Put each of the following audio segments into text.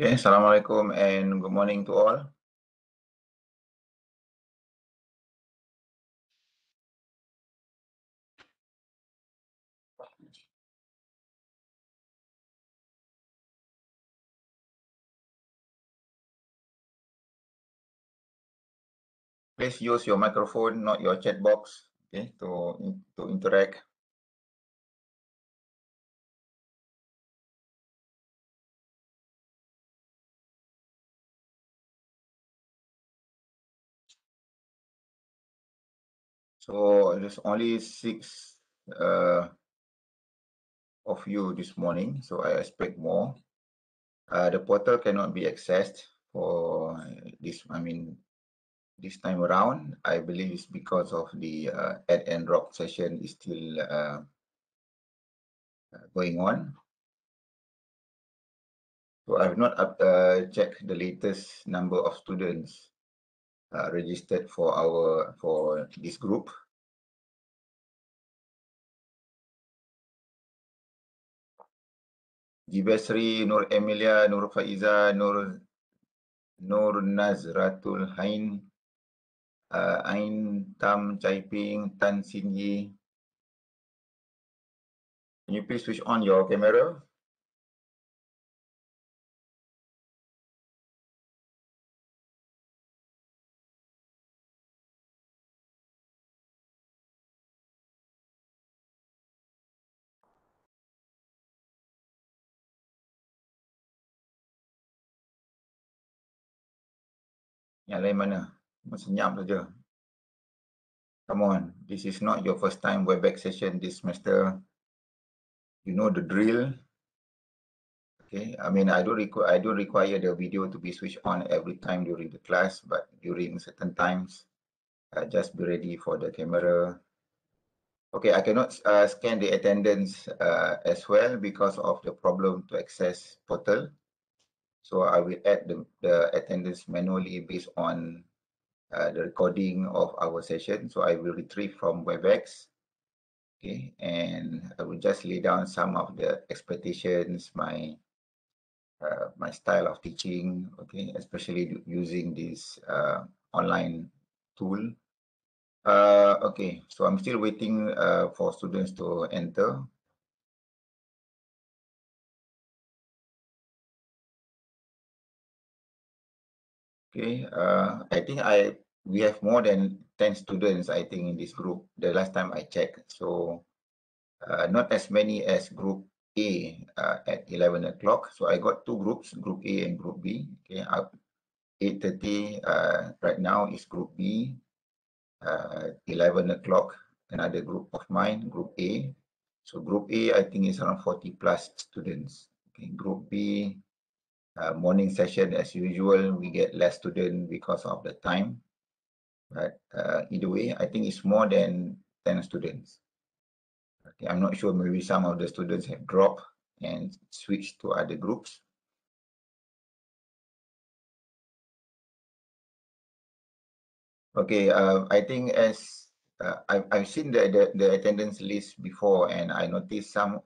Okay, Assalamualaikum and good morning to all. Please use your microphone, not your chat box, okay, to interact. So there's only 6 of you this morning, so I expect more. The portal cannot be accessed for this. This time around, I believe it's because of the add and drop session is still going on. So I've not checked the latest number of students registered for this group. Jibasri, Nur Emilia, Nur Faiza, Nur Nazratul Hain, Ain Tam Chaiping, Tan Sin Yi. Can you please switch on your camera? Yang lain mana? Senyap saja. Come on, this is not your first time Webex session this semester. You know the drill. Okay, I mean, I don't require the video to be switched on every time during the class, but during certain times, just be ready for the camera. Okay, I cannot scan the attendance as well because of the problem to access portal. So I will add the attendance manually based on the recording of our session. So I will retrieve from Webex. Okay, and I will just lay down some of the expectations, my style of teaching, okay, especially using this online tool. Okay, so I'm still waiting for students to enter. Okay, I think we have more than 10 students, I think, in this group, the last time I checked. So not as many as group A at 11 o'clock. So I got 2 groups, group A and group B. Okay, 8:30 right now is group B. 11 o'clock, another group of mine, group A. So group A, I think is around 40 plus students. Okay, group B, morning session as usual, we get less student because of the time. But either way, I think it's more than 10 students. Okay, I'm not sure, maybe some of the students have dropped and switched to other groups. Okay, I think as I've seen the attendance list before, and I noticed some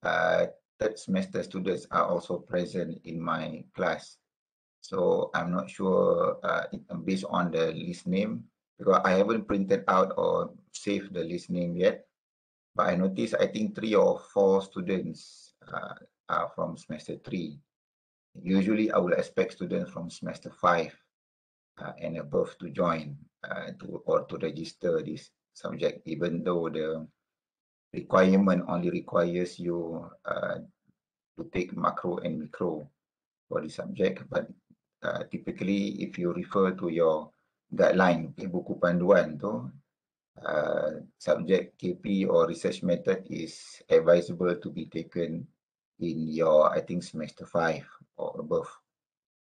third semester students are also present in my class. So I'm not sure based on the list name, because I haven't printed out or save the listening yet, but I noticed I think 3 or 4 students are from semester 3. Usually, I would expect students from semester 5 and above to join to register this subject, even though the requirement only requires you to take macro and micro for the subject. But typically, if you refer to your guideline, buku panduan tu, subject KP or research method is advisable to be taken in your, I think, semester 5 or above.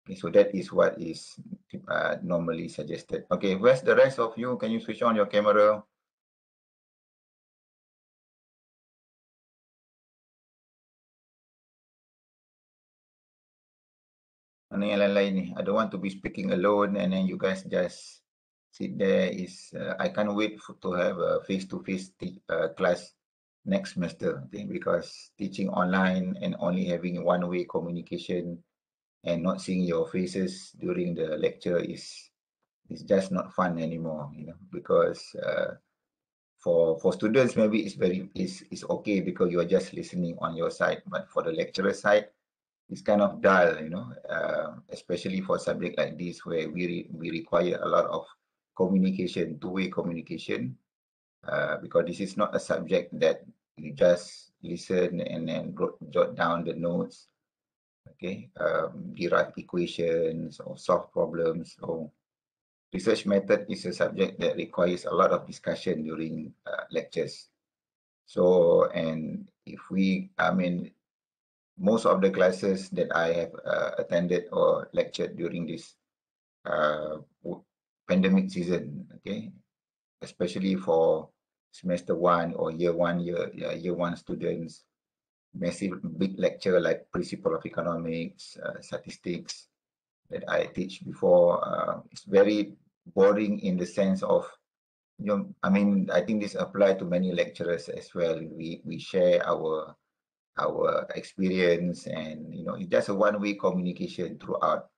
Okay, so that is what is normally suggested. Okay, where's the rest of you? Can you switch on your camera? Mana yang lain-lain ni? I don't want to be speaking alone and then you guys just sit there. I can't wait to have a face-to-face class next semester, okay? Because teaching online and only having one-way communication and not seeing your faces during the lecture is just not fun anymore, you know, because for students maybe it's okay because you are just listening on your side, but for the lecturer side it's kind of dull, you know, especially for a subject like this where we require a lot of communication, two-way communication, because this is not a subject that you just listen and then jot down the notes, okay, derive equations or solve problems. So research method is a subject that requires a lot of discussion during lectures. So, and if most of the classes that I have attended or lectured during this pandemic season, okay, especially for semester 1 or year 1 students, massive big lecture like principle of economics, statistics that I teach before, it's very boring in the sense of, you know, I mean, I think this applies to many lecturers as well. We share our experience and, you know, it's just a one-way communication throughout.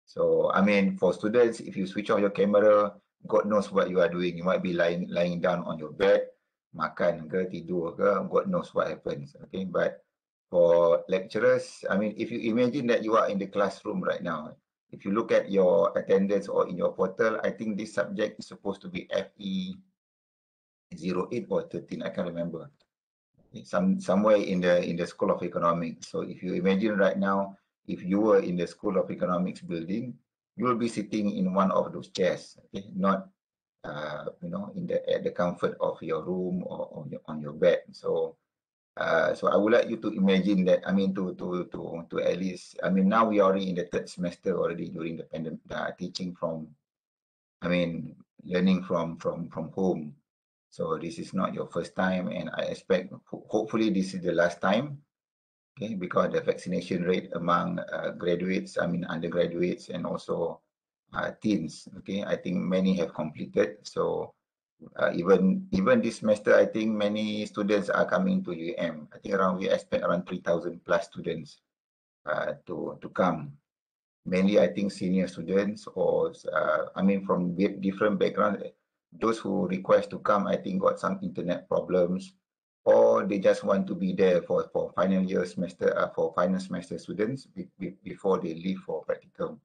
So, I mean, for students, if you switch off your camera, God knows what you are doing. You might be lying down on your bed, makan ke, tidur ke, God knows what happens. Okay, but for lecturers, I mean, if you imagine that you are in the classroom right now, if you look at your attendance or in your portal, I think this subject is supposed to be FE 08 or 13, I can't remember. Somewhere in the School of Economics. So if you imagine right now, if you were in the School of Economics building, you will be sitting in one of those chairs, okay? Not you know, at the comfort of your room or on your bed. So so I would like you to imagine that. I mean, to at least. I mean, now we are already in the 3rd semester already during the pandemic, teaching from. I mean, learning from home. So this is not your first time, and I expect hopefully this is the last time, okay? Because the vaccination rate among graduates, I mean undergraduates, and also teens, okay? I think many have completed. So even this semester, I think many students are coming to UM. I think we expect around 3,000 plus students to come. Mainly, I think senior students or I mean from different backgrounds. Those who request to come, I think got some internet problems, or they just want to be there for final year semester for final semester students before they leave for practical.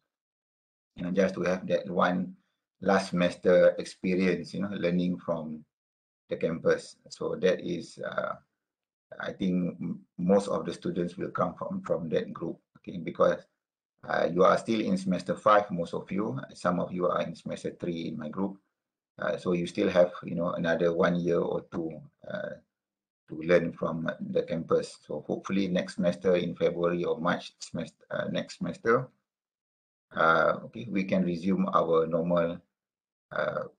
You know, just to have that one last semester experience, you know, learning from the campus. So that is, I think most of the students will come from that group, okay, because you are still in semester 5, most of you. Some of you are in semester 3 in my group. So you still have, you know, another 1 year or 2 to learn from the campus. So hopefully next semester in February or March semester, next semester, okay, we can resume our normal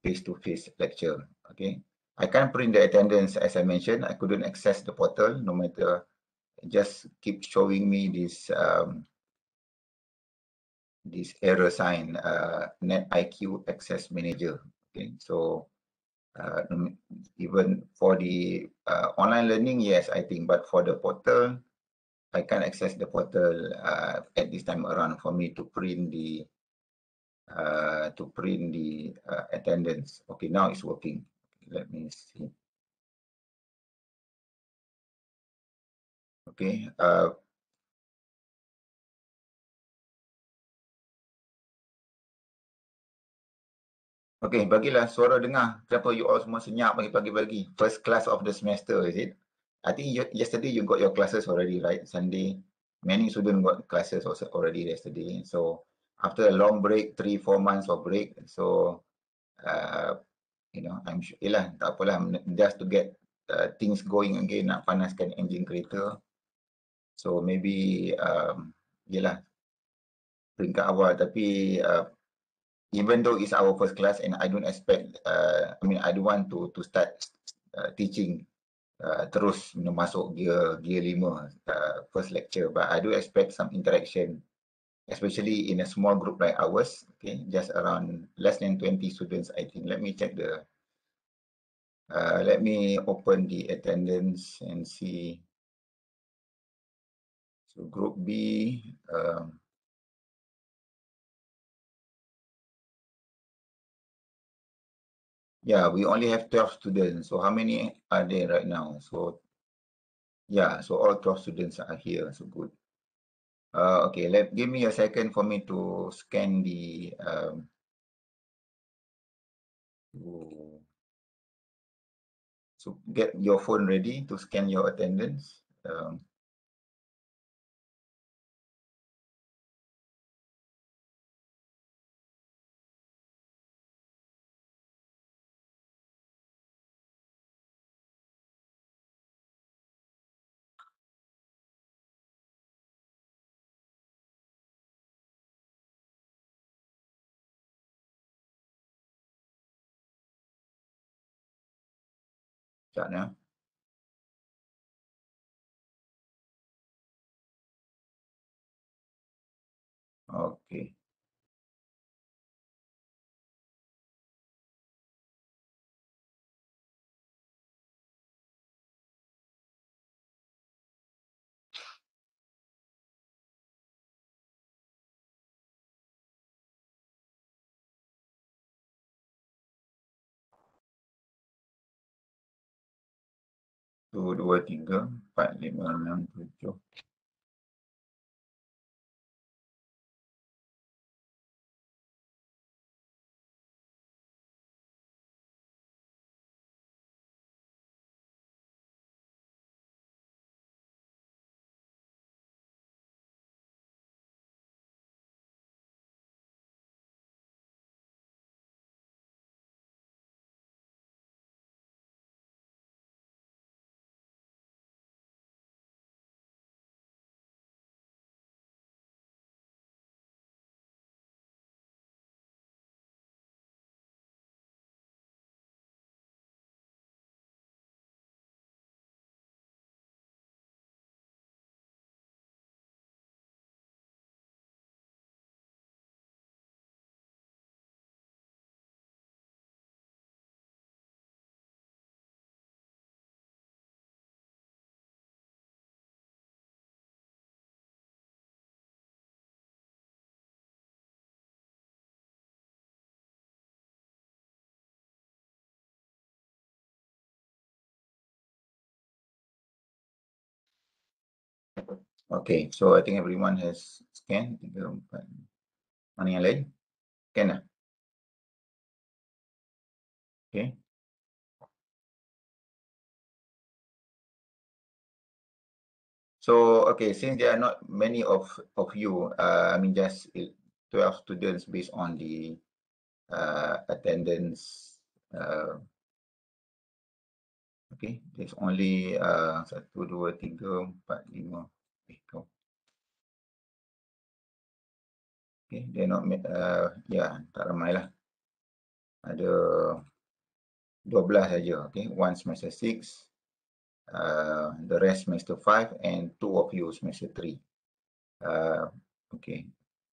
face-to-face lecture. Okay, I can't print the attendance as I mentioned. I couldn't access the portal. No matter, just keep showing me this error sign, NetIQ Access Manager. Okay, so even for the online learning, yes, I think, but for the portal, I can't access the portal at this time around for me to print the attendance. Okay, now it's working. let me see. Okay, okay, bagilah suara dengar. Kenapa you all semua senyap pagi-pagi? First class of the semester, is it? I think yesterday you got your classes already, right? Sunday, many students got classes also already yesterday. So after a long break, 3-4 months of break, so I'm sure, yelah, tak apalah, just to get things going again, nak panaskan engine kereta. So maybe, yelah, peringkat awal, tapi even though it's our first class and I don't expect, I don't want to start teaching terus masuk gear 5 first lecture, but I do expect some interaction, especially in a small group like ours, okay, just around less than 20 students, I think. Let me check let me open the attendance and see. So group B, yeah, we only have 12 students. So how many are there right now? So yeah, so all 12 students are here. So good. Okay, give me a second for me to scan the so get your phone ready to scan your attendance. Sekejap ya. Okay. Satu, dua, tiga, empat, lima, enam, tujuh. Okay, so I think everyone has scanned. Tiga, empat. Mana yang lain? Scan lah. Okay. So, okay, since there are not many of you, just 12 students based on the attendance. Okay, there's only 1, 2, 3, 4, 5. Okay, they're not, tak ramai lah. Ada 12 saja. Okay, one semester 6, the rest semester 5, and 2 of you semester 3. Okay,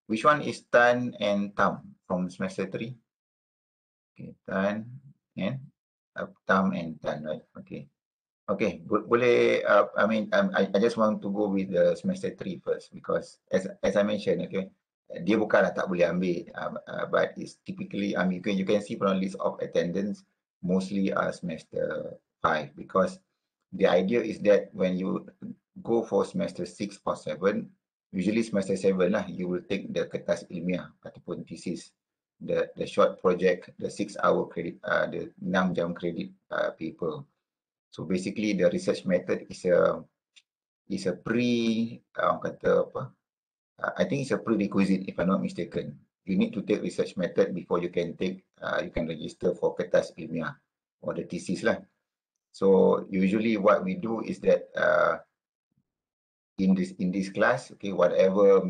which one is Tan and Tam from semester 3? Okay, Tan and Tam and Tan, right? Okay. Okay, boleh. I just want to go with the semester 3 first because as I mentioned, okay, dia bukanlah tak boleh ambil, but it's typically, you can see from the list of attendance, mostly are semester 5, because the idea is that when you go for semester 6 or 7, usually semester 7 lah, you will take the kertas ilmiah ataupun thesis, the short project, the 6-hour credit, the 6 jam credit paper. So basically the research method is a kata apa, I think it's a prerequisite if I'm not mistaken. You need to take research method before you can take, you can register for kertas ilmiah or the thesis lah. So usually what we do is that in this class, okay, whatever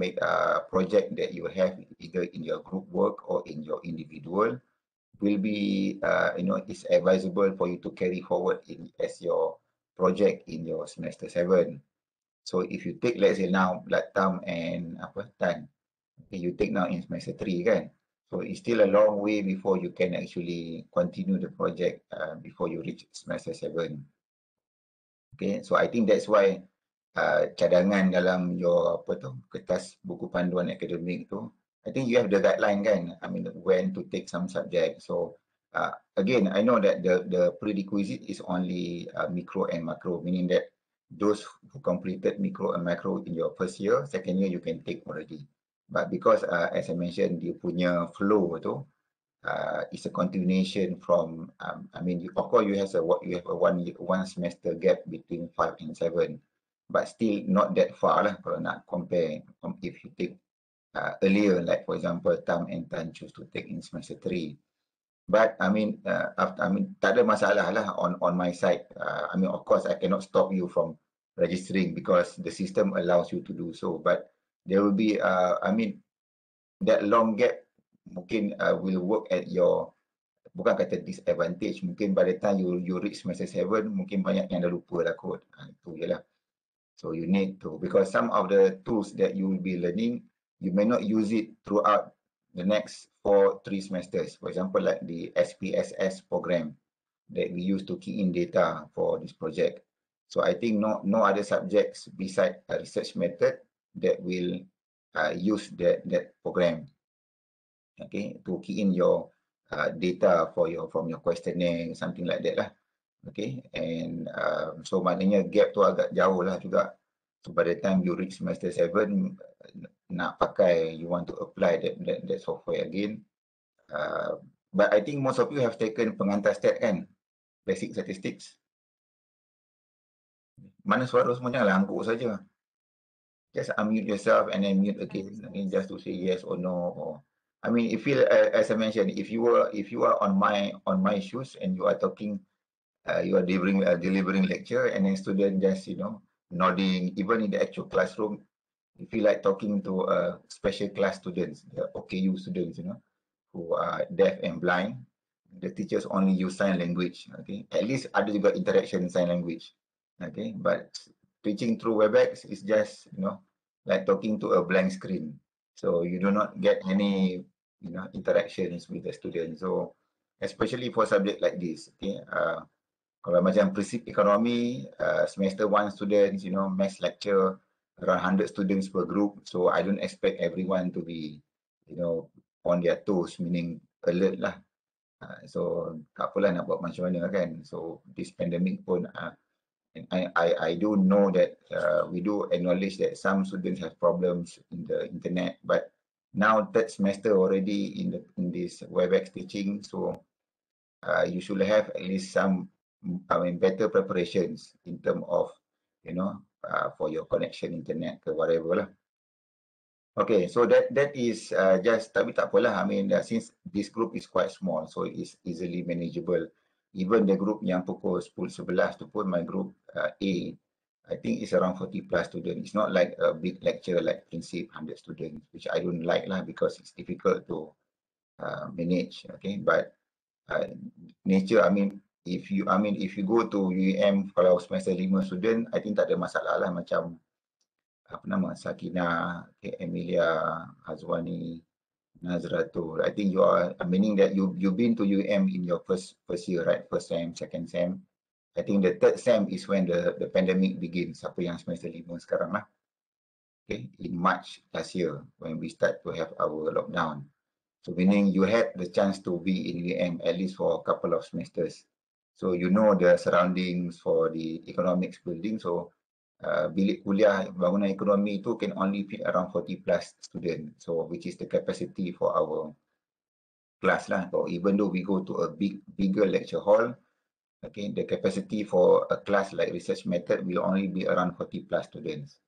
project that you have either in your group work or in your individual will be is advisable for you to carry forward as your project in your semester 7. So if you take, let's say now Tam and Tan, okay, you take now in semester 3 kan. So it's still a long way before you can actually continue the project before you reach semester 7. Okay, so I think that's why cadangan dalam your kertas buku panduan akademik tu, I think you have the guideline kan, I mean when to take some subject. So again, I know that the prerequisite is only micro and macro, meaning that those who completed micro and macro in your first year, second year you can take already. But because as I mentioned, dia punya flow tu is a continuation from I mean of course you have a one semester gap between 5 and 7, but still not that far lah kalau nak compare if you take earlier, like for example Tam and Tan choose to take in semester 3. But I mean tak ada masalah lah on my side. I mean of course I cannot stop you from registering because the system allows you to do so, but there will be I mean that long gap mungkin will work at your, bukan kata disadvantage, mungkin by the time you reach semester 7 mungkin banyak yang dah lupa lah kot. Itu je lah. So you need to, because some of the tools that you will be learning, you may not use it throughout the next 3 semesters. For example, like the SPSS program that we use to key in data for this project. So I think no other subjects beside a research method that will use that program, okay, to key in your data from your questionnaire, something like that lah. Okay, and so maknanya gap tu agak jauh lah juga. So by the time you reach semester 7, nak pakai, you want to apply that software again. But I think most of you have taken pengantar stat kan? Basic statistics. Mana suara semua janganlah angguk saja. Just unmute yourself and then mute again. I mean, just to say yes or no. Or I mean, if you, as I mentioned, if you are on my shoes and you are talking, you are delivering lecture, and then student just nodding, even in the actual classroom, you feel like talking to special class students, the OKU students, who are deaf and blind. The teachers only use sign language. Okay, at least ada juga interaction sign language. Okay, but teaching through WebEx is just like talking to a blank screen. So you do not get any interactions with the students. So especially for subject like this, okay, kalau macam prinsip ekonomi, semester 1 students, maths lecture, around 100 students per group. So I don't expect everyone to be, on their toes, meaning alert lah. So tak apalah nak buat macam mana kan. So this pandemic pun, I do know that we do acknowledge that some students have problems in the internet, but now third semester already in this WebEx teaching, so you should have at least some better preparations in terms of for your connection internet ke whatever lah. Okay, so that is just, tapi tak apalah. I mean, since this group is quite small, so it is easily manageable. Even the group yang pukul 10-11 tu pun, my group A, I think it's around 40 plus students. It's not like a big lecture like Prinsip 100 students, which I don't like lah because it's difficult to manage. Okay, but nature, I mean, if you go to UEM kalau semester 5 student, I think tak ada masalah lah, macam apa nama, Sakina, Emilia, Hazwani, Nazratul. I think you are, meaning that you've been to UM in your first year, right? First sem, second sem. I think the third sem is when the pandemic begins. Apa yang semester 5 sekarang lah. Okay, in March last year when we start to have our lockdown. So meaning you had the chance to be in UM at least for a couple of semesters. So you know the surroundings for the economics building. So bilik kuliah bangunan ekonomi itu can only fit around 40 plus students. So which is the capacity for our class lah. So even though we go to a bigger lecture hall, okay, the capacity for a class like research method will only be around 40 plus students.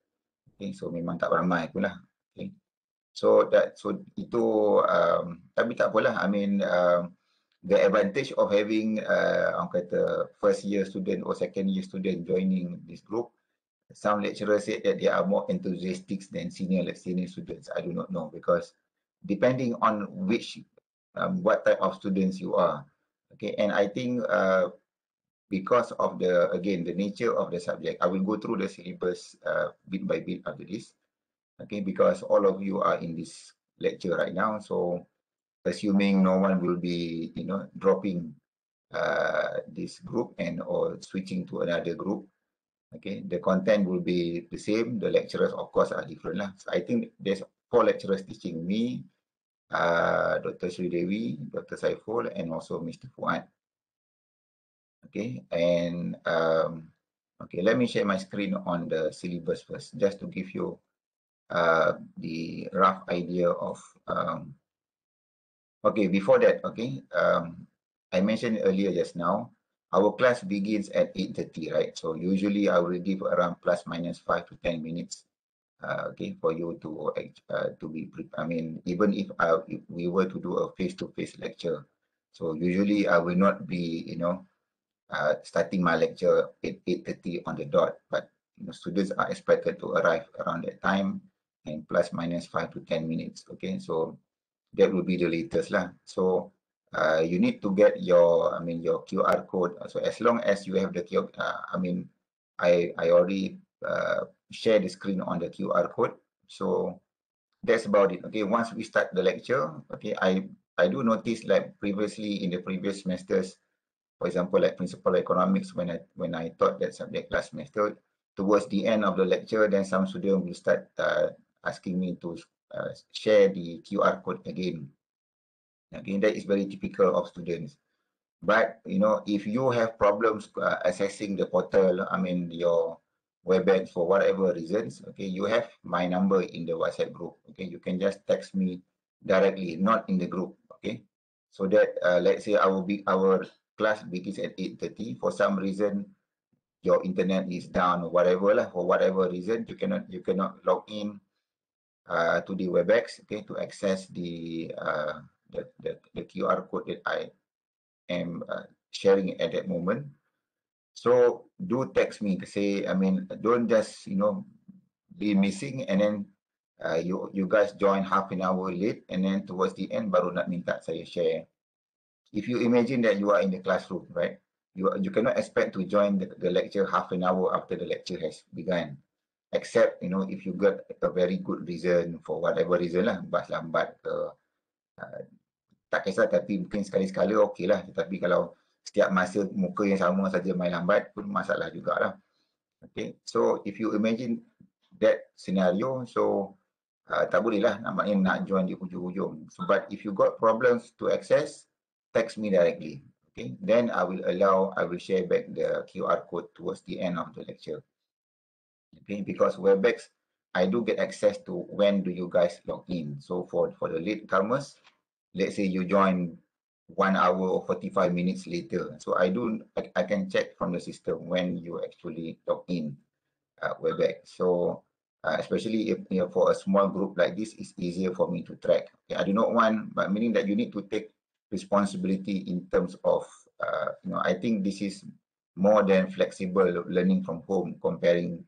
Okay, so memang tak ramai pula. Okay. So itu tapi tak apalah. I mean the advantage of having orang kata first year student or second year student joining this group, some lecturers said that they are more enthusiastic than senior students. I do not know, because depending on which what type of students you are. Okay, and I think because of the nature of the subject, I will go through the syllabus bit by bit after this. Okay, because all of you are in this lecture right now, so assuming no one will be dropping this group and or switching to another group, okay, the content will be the same. The lecturers of course are different lah. So I think there's 4 lecturers teaching me, Dr. Sri Devi, Dr. Saiful, and also Mr. Fuad. Okay, and okay, let me share my screen on the syllabus first, just to give you the rough idea of okay, before that, okay, I mentioned earlier just now, our class begins at 8:30, right? So usually I will give around plus minus 5 to 10 minutes, okay, for you to be, I mean, even if we were to do a face-to-face lecture, so usually I will not be, starting my lecture at 8:30 on the dot, but students are expected to arrive around that time and plus minus 5 to 10 minutes. Okay, so that will be the latest lah. So you need to get your, your QR code. So as long as you have the QR, I already share the screen on the QR code. So that's about it. Okay, once we start the lecture, okay, I do notice, like previously in the previous semesters, for example, like principal economics, when I taught that subject last semester, towards the end of the lecture, then some students will start asking me to share the QR code again. Again, that is very typical of students. But if you have problems accessing the portal, your WebEx for whatever reasons, okay, you have my number in the WhatsApp group. Okay, you can just text me directly, not in the group. Okay, so that let's say our class begins at 8:30. For some reason, your internet is down or whatever lah. For whatever reason, you cannot log in to the WebEx, okay, to access the QR code that I am sharing at that moment. So do text me to say, don't just be missing and then you guys join half an hour late and then towards the end baru nak minta saya share. If you imagine that you are in the classroom, right? You cannot expect to join the lecture half an hour after the lecture has begun, except if you got a very good reason, for whatever reason lah, bas lambat ke, tak kisah, tapi mungkin sekali-sekala okey lah. Tetapi kalau setiap masa muka yang sama saja main lambat pun masalah jugalah. Okay, so if you imagine that scenario, so tak boleh lah nampaknya nak join di hujung-hujung. So, but if you got problems to access, text me directly. Okay, then I will share back the QR code towards the end of the lecture. Okay, because WebEx, I do get access to when do you guys log in. So for the latecomers, let's say you join 1 hour or 45 minutes later. So I can check from the system when you actually log in WebEx. So especially if for a small group like this, it's easier for me to track. Okay, I do not want, but meaning that you need to take responsibility in terms of, I think this is more than flexible learning from home comparing,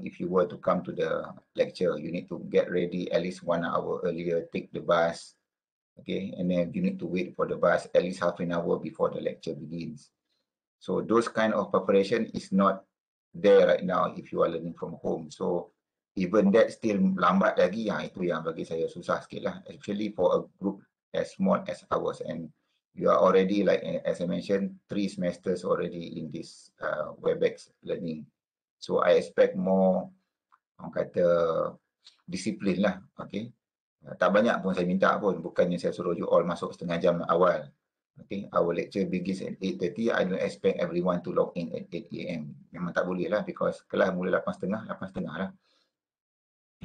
if you were to come to the lecture, you need to get ready at least 1 hour earlier, take the bus, okay, and then you need to wait for the bus at least half an hour before the lecture begins. So those kind of preparation is not there right now if you are learning from home. So even that still lambat lagi, itu yang bagi saya susah sikit lah, especially for a group as small as ours, and you are already, like as I mentioned, 3 semesters already in this WebEx learning. So I expect more, orang kata, disiplin lah, okay. Tak banyak pun saya minta pun, bukannya saya suruh you all masuk setengah jam awal. Okay, our lecture begins at 8:30. I don't expect everyone to log in at 8 AM. Memang tak boleh lah, because kelas mula 8:30, 8:30 lah.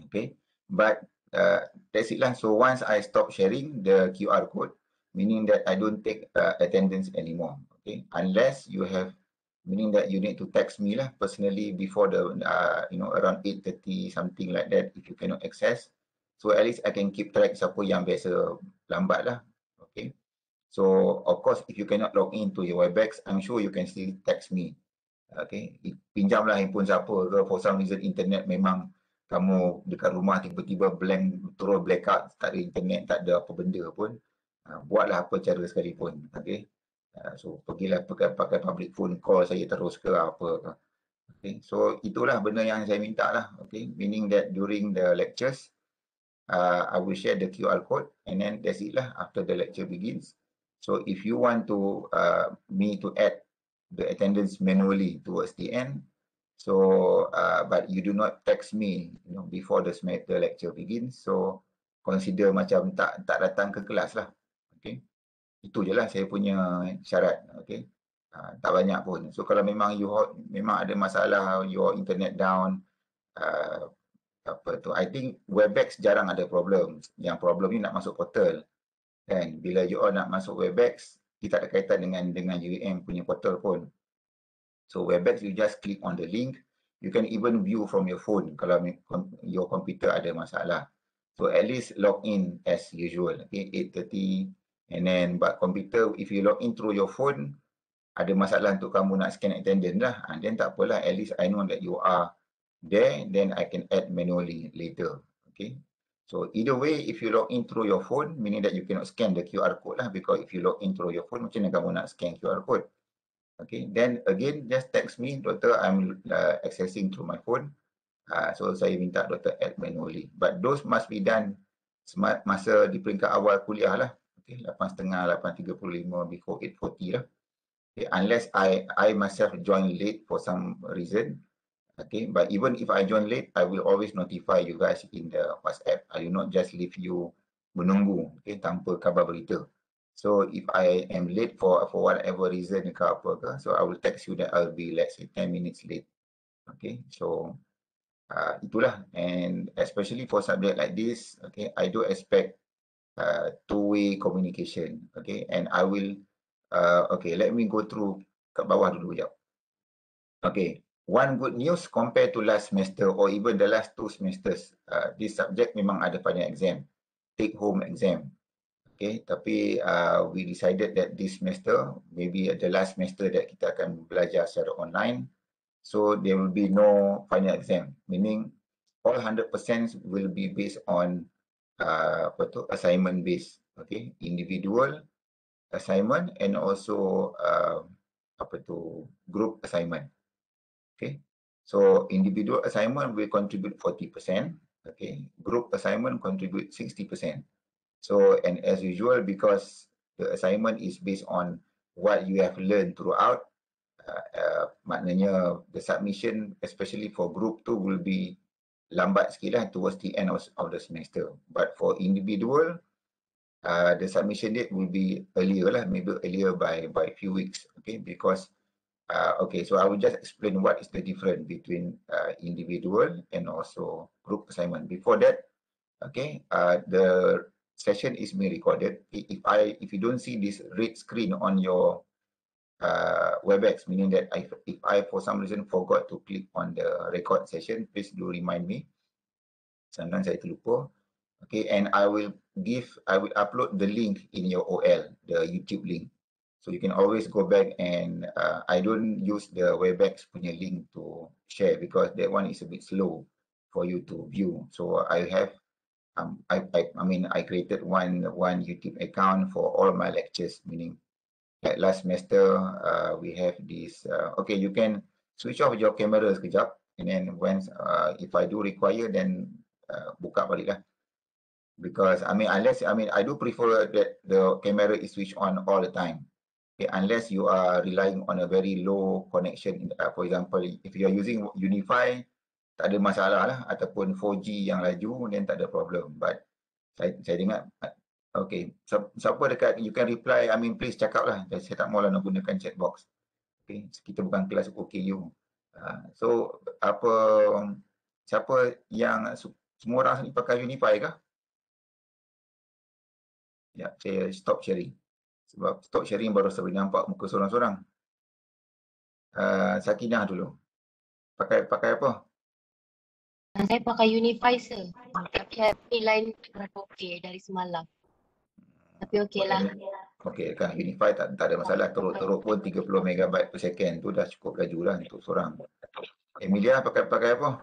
Okay, but that's it lah. So once I stop sharing the QR code, meaning that I don't take attendance anymore. Okay, unless you have, meaning that you need to text me lah personally before the around 8:30 something like that, if you cannot access. So at least I can keep track siapa yang biasa lambat lah. Okay, so of course if you cannot log in to your Webex, I'm sure you can still text me. Okay, pinjamlah handphone siapa ke, for some reason internet memang kamu dekat rumah tiba-tiba blank, terus blackout, tak ada internet, tak ada apa benda pun, buatlah apa cara sekalipun. Okay, so pergilah pakai public phone, call saya terus ke apa ke. Okay, so itulah benda yang saya minta lah. Okay, meaning that during the lectures, I will share the QR code, and then that's it lah after the lecture begins. So if you want to me to add the attendance manually towards the end, so but you do not text me, before the lecture begins, so consider macam tak datang ke kelas lah. Okay, itu je lah saya punya syarat. Okay, tak banyak pun. So kalau memang memang ada masalah, your internet down, apa tu, I think Webex jarang ada problem. Yang problem ni nak masuk portal. Kan, bila you all nak masuk Webex, kita ada kaitan dengan UEM punya portal pun. So Webex, you just click on the link. You can even view from your phone kalau your computer ada masalah. So at least log in as usual. Okay, 8:30. And then, but computer, if you log in through your phone, ada masalah untuk kamu nak scan attendance lah. Then tak apalah, at least I know that you are there, then I can add manually later. Okay, so either way, if you log in through your phone, meaning that you cannot scan the QR code lah, because if you log in through your phone, macam mana kamu nak scan QR code? Okay, then again, just text me, Doktor, I'm accessing through my phone. So saya minta Doktor add manually. But those must be done masa di peringkat awal kuliah lah. Okay, 8:30, 8:35 before 8:40 lah. Okay, unless I myself join late for some reason. Okay, but even if I join late, I will always notify you guys in the WhatsApp. I will not just leave you menunggu, okay, tanpa kabar berita. So if I am late for whatever reason ke apa ke, so I will text you that I'll be, let's say, 10 minutes late. Okay, so itulah. And especially for subject like this, okay, I do expect two-way communication. Okay, and I will, okay, let me go through kat bawah dulu jap. Okay, one good news compared to last semester or even the last 2 semesters, this subject memang ada pada exam, take home exam. Okay, tapi we decided that this semester, maybe the last semester that kita akan belajar secara online, so there will be no final exam, meaning all 100% will be based on assignment based. Okay, individual assignment and also group assignment. Okay, so individual assignment will contribute 40%. Okay, group assignment contribute 60%. So, and as usual, because the assignment is based on what you have learned throughout, maknanya the submission, especially for group 2, will be lambat sikit lah towards the end of the semester. But for individual, the submission date will be earlier lah, maybe earlier by few weeks. Okay, because okay, so I will just explain what is the difference between individual and also group assignment. Before that, okay, the session is being recorded. If you don't see this red screen on your Webex, meaning that if I for some reason forgot to click on the record session, please do remind me. Sometimes saya terlupa. Okay, and I will upload the link in your OL, the YouTube link. So you can always go back and I don't use the Webex punya link to share because that one is a bit slow for you to view. So I have I created one YouTube account for all my lectures, meaning like last semester we have this okay, you can switch off your camera sekejap, and then once if I do require, then buka balik lah. Because I do prefer that the camera is switched on all the time. Okay, unless you are relying on a very low connection, for example, if you are using Unify, tak ada masalah lah, ataupun 4G yang laju, then tak ada problem. But Saya ingat. Okay. Siapa dekat, you can reply, I mean please cakap lah. Saya tak maulah nak gunakan chat box. Okay. Kita bukan kelas OKU. So, siapa yang, semua orang ni pakai Unify kah? Ya, saya stop sharing. Sebab stop sharing baru saya boleh nampak muka seorang-seorang. Sakinah dulu. Pakai apa? Saya pakai Unify sir. Tapi HP line okey dari semalam. Tapi okey lah. Okey kan, Unify tak ada masalah. Teruk pun 30 MB per second tu dah cukup laju lah untuk seorang. Emilia pakai apa?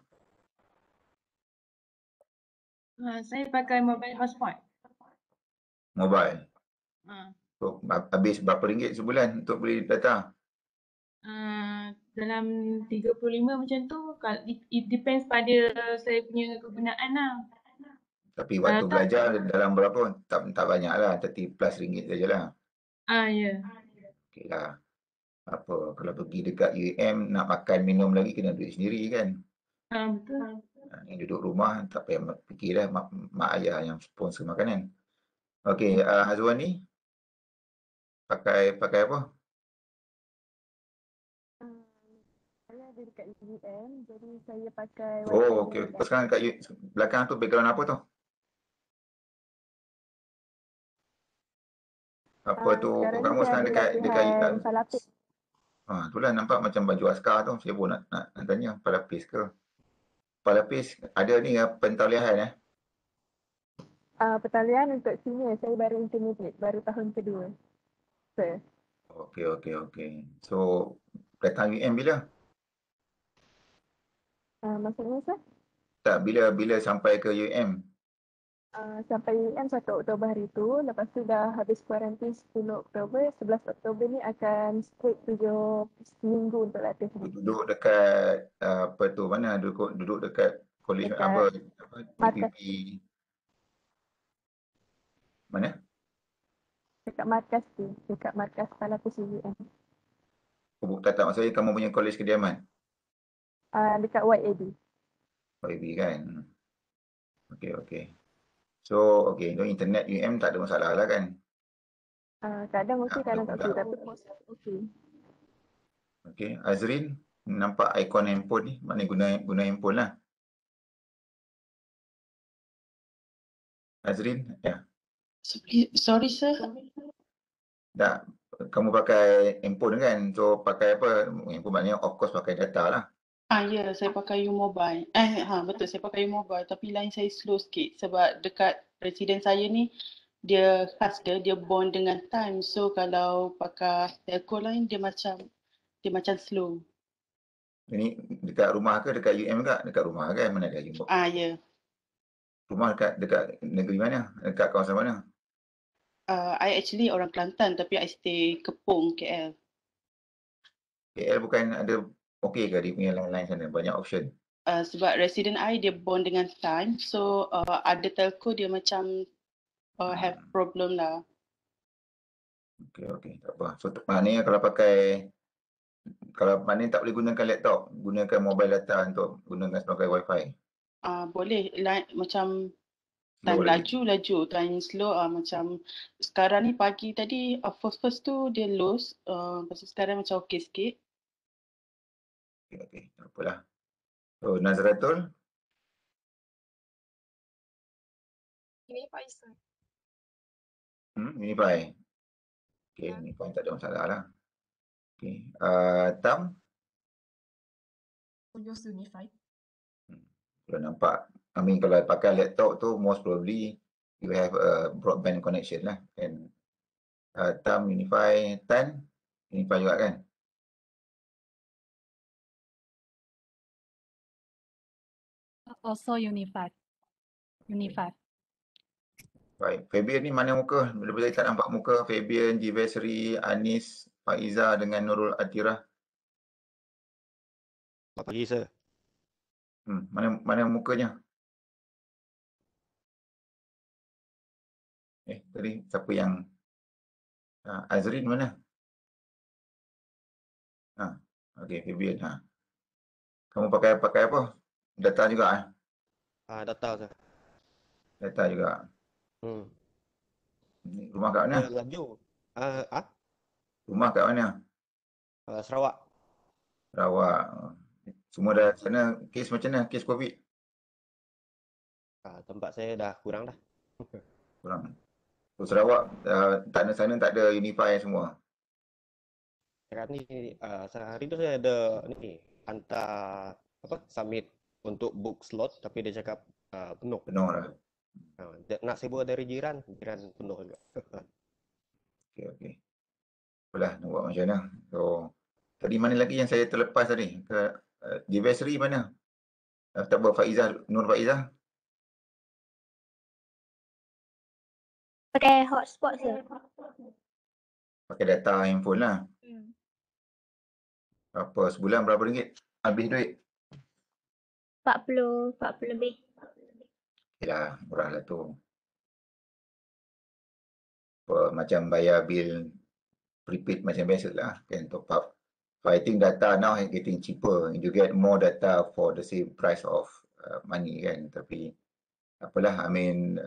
Saya pakai mobile hotspot. Mobile. So, habis berapa ringgit sebulan untuk beli data? Dalam 35 macam tu, it depends pada saya punya kegunaan lah. Tapi waktu belajar dalam berapa? Tak banyak lah, 30 plus ringgit sajalah. Ya. Okey lah. Apa, kalau pergi dekat UM nak makan minum lagi kena duit sendiri kan? Betul. Yang duduk rumah tak payah fikir dah, mak ayah yang sponsor makanan. Okey, Hazwani pakai apa? Saya ada dekat UM, jadi saya pakai Oh, okey. Sekarang kat belakang tu background apa tu? Apa tu? Kamu sekarang dekat Palapis. itulah nampak macam baju askar tu. Saya pun nak tanya, palapis ke? Palapis ada ni pentauliahan Pertalian untuk senior, saya baru intermediate, baru tahun kedua. Sir. Okey. So, datang UM bila? Maksudnya sir? Tak, bila sampai ke UM? Sampai UM 1 Oktober hari tu, lepas tu dah habis kuarantin 10 Oktober, 11 Oktober ni akan straight 7 minggu untuk latih. Duduk dekat apa tu, mana? Duduk dekat college apa DPP. Mana? Dekat markas tu, dekat markas Palapis UM. Tak maksudnya kamu punya college kediaman? Dekat YAB. YB kan? Okey. So, okey, internet UM tak ada masalah lah kan? Kadang okey, kadang tak okey, tapi most okey. Okey, Azrin, nampak ikon handphone ni, maknanya guna handphone lah. Azrin, ya. Sorry sir. Tak, kamu pakai handphone kan? So, pakai apa? Handphone maknanya of course pakai data lah. Ya, saya pakai U-Mobile. Betul, saya pakai U-Mobile tapi line saya slow sikit sebab dekat residen saya ni dia khas dia bond dengan time. So kalau pakai telco line dia macam slow. Ini dekat rumah ke dekat UM ke? Dekat rumah kan? Mana ada UM? Ya. Rumah dekat negeri mana? Dekat kawasan mana? I actually orang Kelantan tapi I stay Kepong, KL. KL bukan ada okey ke dia punya line sana? Banyak option. Sebab residen I dia bond dengan time. So ada telco dia macam have problem lah. Okey, tak apa. So, maknanya kalau maknanya tak boleh gunakan laptop, gunakan mobile data untuk gunakan sebagai wifi. Boleh, line macam time laju, time slow macam sekarang ni pagi tadi first tu dia lost, lepas tu sekarang macam okey sikit. Okey, tak apalah. So, Nazratul? Unify sir. Unify. Okey, Unify tak ada masalah lah. Okey, Tam? Use Unify. Kalau nampak, kalau pakai laptop tu most probably you have a broadband connection lah. And Tam, Unify, Tan, Unify juga kan? Also Unify. Baik, Fabian ni mana muka? Bila tak nampak muka Fabian, Jivesri, Anis, Faiza dengan Nurul Atirah. Selamat pagi, sir. Mana mukanya? Tadi siapa yang Azrin mana? Okey, Fabian. Kamu pakai apa? Data juga Data, sir. Data juga. Rumah kat mana? Laju. Rumah kat mana? Sarawak. Sarawak. Semua dah sana kes macam mana? Kes COVID? Tempat saya dah kurang dah. Kurang. So, Sarawak tak ada sana tak ada Unify semua. Sekarang ni sehari tu saya ada ni hantar submit untuk book slot tapi dia cakap penuh. Penuh dah. Nak sibuk dari jiran penuh juga. Okey. Apalah nak buat macam mana. So tadi mana lagi yang saya terlepas tadi? Ke Divestry mana? Tak apa Faizah, Nur Faizah. Pakai hotspot je. Pakai data handphone lah. Apa sebulan berapa ringgit habis duit? 40 lebih. Yalah, murah lah tu. Macam bayar bil prepaid macam biasa lah, kan, top up. So I think data now is getting cheaper. You get more data for the same price of money kan. Tapi apalah, I mean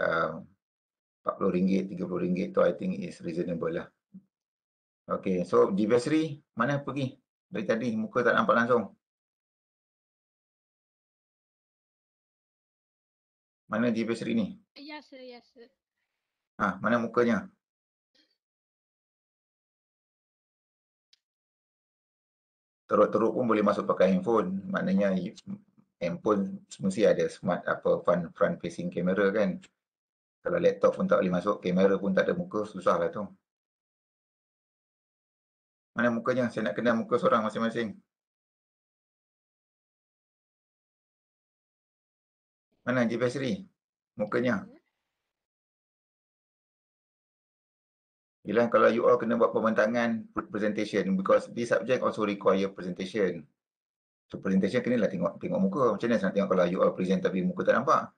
RM40, RM30 tu I think is reasonable lah. Okay, so Divestry mana pergi? Dari tadi muka tak nampak langsung. Mana Divestry ni? Ya, sir. Mana mukanya? Teruk-teruk pun boleh masuk pakai handphone. Maknanya handphone mesti ada smart front facing camera kan. Kalau laptop pun tak boleh masuk, kamera pun tak ada muka, susah lah tu. Mana mukanya? Saya nak kenal muka seorang masing-masing. Mana Divestry? Mukanya. Yelah, kalau you all kena buat pembentangan presentation, because this subject also require presentation. So presentation kenalah tengok muka. Macam mana nak tengok kalau you all present tapi muka tak nampak?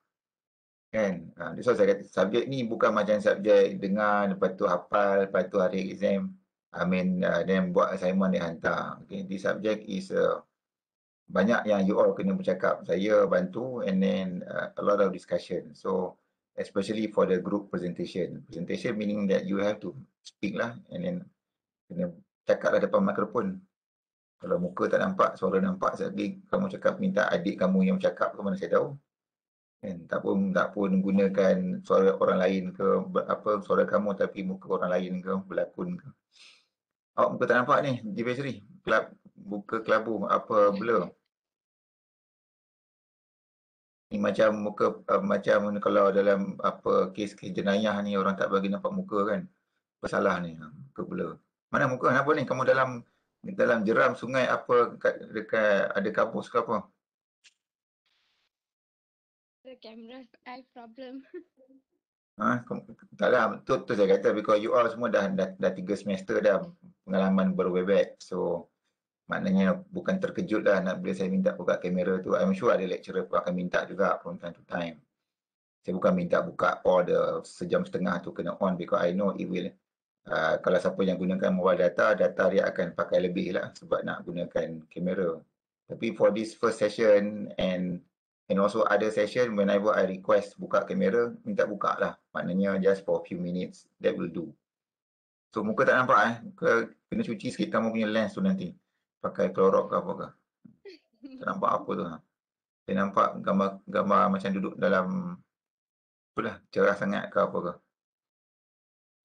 Kan? That's why saya kata subjek ni bukan macam subjek dengar, lepas tu hafal, lepas tu hari exam. I mean, then buat assignment dia hantar. Okay? This subject is banyak yang you all kena bercakap. Saya bantu and then a lot of discussion. So especially for the group presentation. Presentation meaning that you have to speak lah and then kena cakap lah depan mikrofon. Kalau muka tak nampak, suara nampak, sekali kamu cakap minta adik kamu yang bercakap ke mana saya tahu. Kan? Tak pun gunakan suara orang lain ke suara kamu tapi muka orang lain ke, berlakon ke. Awak muka tak nampak ni, Divestry. Buka kelabu blur. Ni macam muka macam kalau dalam kes jenayah ni orang tak bagi nampak muka kan. Bersalah ni, muka blur. Mana muka? Kenapa ni? Kamu dalam jeram sungai dekat ada kampus ke apa? The camera eye problem. Taklah, tu saya kata because you all semua dah 3 semester dah pengalaman ber-Webex. So maknanya bukan terkejut lah bila saya minta buka kamera tu. I'm sure ada lecturer pun akan minta juga from time to time. Saya bukan minta buka all the sejam setengah tu kena on because I know it will kalau siapa yang gunakan mobile data dia akan pakai lebih lah sebab nak gunakan kamera. Tapi for this first session and also other session, whenever I request buka kamera, minta buka lah. Maknanya just for a few minutes, that will do. So muka tak nampak kena cuci sikit kamu punya lens tu nanti. Pakai Clorox ke apa ke. Tak nampak apa tu. Saya nampak gambar macam duduk dalam itulah, cerah sangat ke apa ke.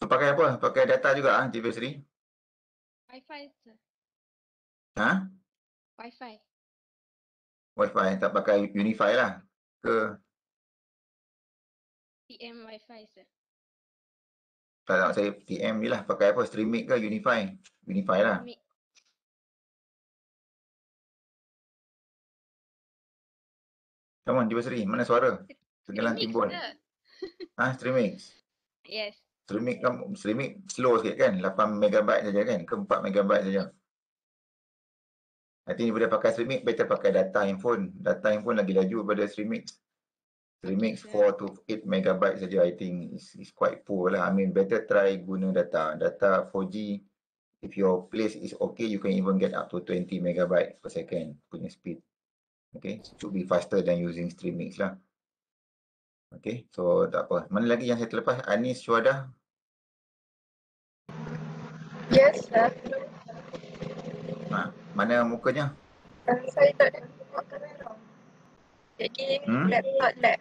So pakai apa? Pakai data juga Divestry? Wi-Fi, sir. Wi-Fi, tak pakai Unify lah ke? TM Wi-Fi, sir. Tak, saya TM ni lah. Pakai apa? Streamic ke Unify? Unify lah. Come on, Divestry. Mana suara? Tenggelam timbul. Streamic? Yes. Streamic slow sikit kan? 8 MB saja kan? Ke 4 MB saja? Nanti daripada pakai Streamic, better pakai data handphone. Data handphone lagi laju daripada Streamic. Streamic 4 to 8 MB saja I think is quite poor lah. I mean better try guna data 4G. If your place is okay, you can even get up to 20 MB per second punya speed. Okay, it should be faster than using Streamic lah. Okay, so tak apa. Mana lagi yang saya terlepas? Anis, Syuhada? Yes, sir. Mana mukanya? Saya tak ada buat kamera. Jadi laptop lab.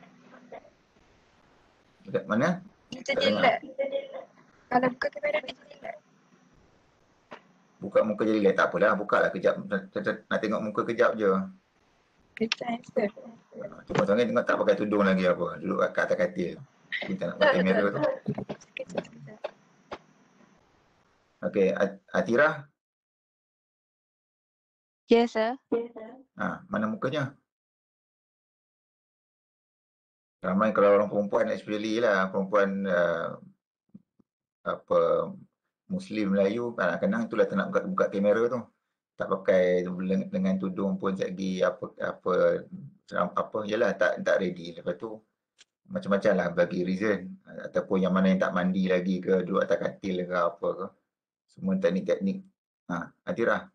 Mana? Dia Tak jadi dengar. lab. Kalau buka kamera dia jadi lab. Buka muka jadi lihat. Tak apalah, buka lah kejap. Nak tengok muka kejap je. Kejap, sir. Tengok sangat tengok tak pakai tudung lagi apa. Duduk kat atas katil. Pun tak nak buat kamera tu. Kejap, sir. Okay, Atira? Yes, sir. Mana mukanya? Ramai kalau orang perempuan, especially lah perempuan Muslim Melayu, kadang-kadang itulah tak nak buka kamera tu. Tak pakai dengan tudung pun segi yalah tak ready. Lepas tu macam-macam lah bagi reason, ataupun yang mana yang tak mandi lagi ke, duduk atas katil ke apa ke. Semua teknik-teknik. Atira.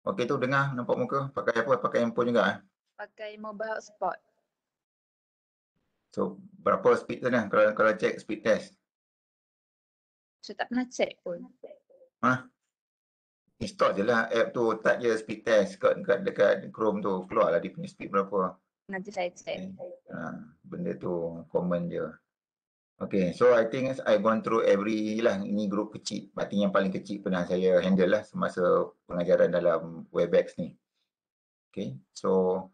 Okey tu dengar nampak muka, pakai apa? Pakai handphone juga Pakai mobile hotspot. So berapa speed sana kalau check speed test? Saya tak pernah check pun. Install je lah app tu, tak je speed test dekat Chrome tu, keluarlah dia punya speed berapa. Nanti saya check. Benda tu common je. Okay, so I think I gone through ini grup kecil, berarti yang paling kecil pernah saya handle lah semasa pengajaran dalam Webex ni. Okay, so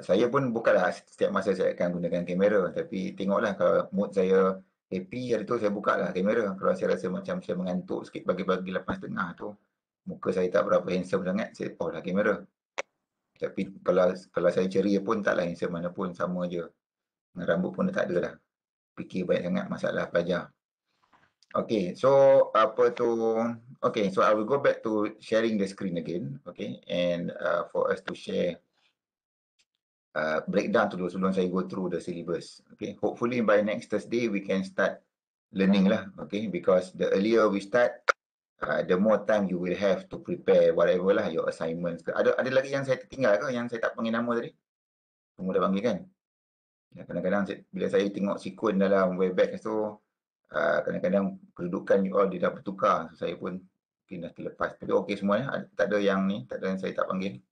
saya pun bukanlah setiap masa saya akan gunakan kamera, tapi tengoklah kalau mood saya happy hari tu saya buka lah kamera. Kalau saya rasa macam saya mengantuk sikit pagi-pagi lepas tengah tu, muka saya tak berapa handsome sangat, saya off lah kamera. Tapi kalau saya ceria pun taklah handsome mana pun, sama je. Rambut pun dah tak ada dah. Fikir banyak sangat masalah pelajar. Okay, so okay, so I will go back to sharing the screen again, okay, and for us to share breakdown dulu sebelum saya go through the syllabus. Okay, hopefully by next Thursday we can start learning lah, okay, because the earlier we start, the more time you will have to prepare whatever lah your assignments. Ada lagi yang saya tertinggal ke, yang saya tak panggil nama tadi? Semua dah panggil kan? Kadang-kadang bila saya tengok sikun dalam Webex tu, kadang-kadang kedudukan you all dia dah bertukar, so saya pun mungkin dah terlepas. Tapi okey semuanya, tak ada yang saya tak panggil.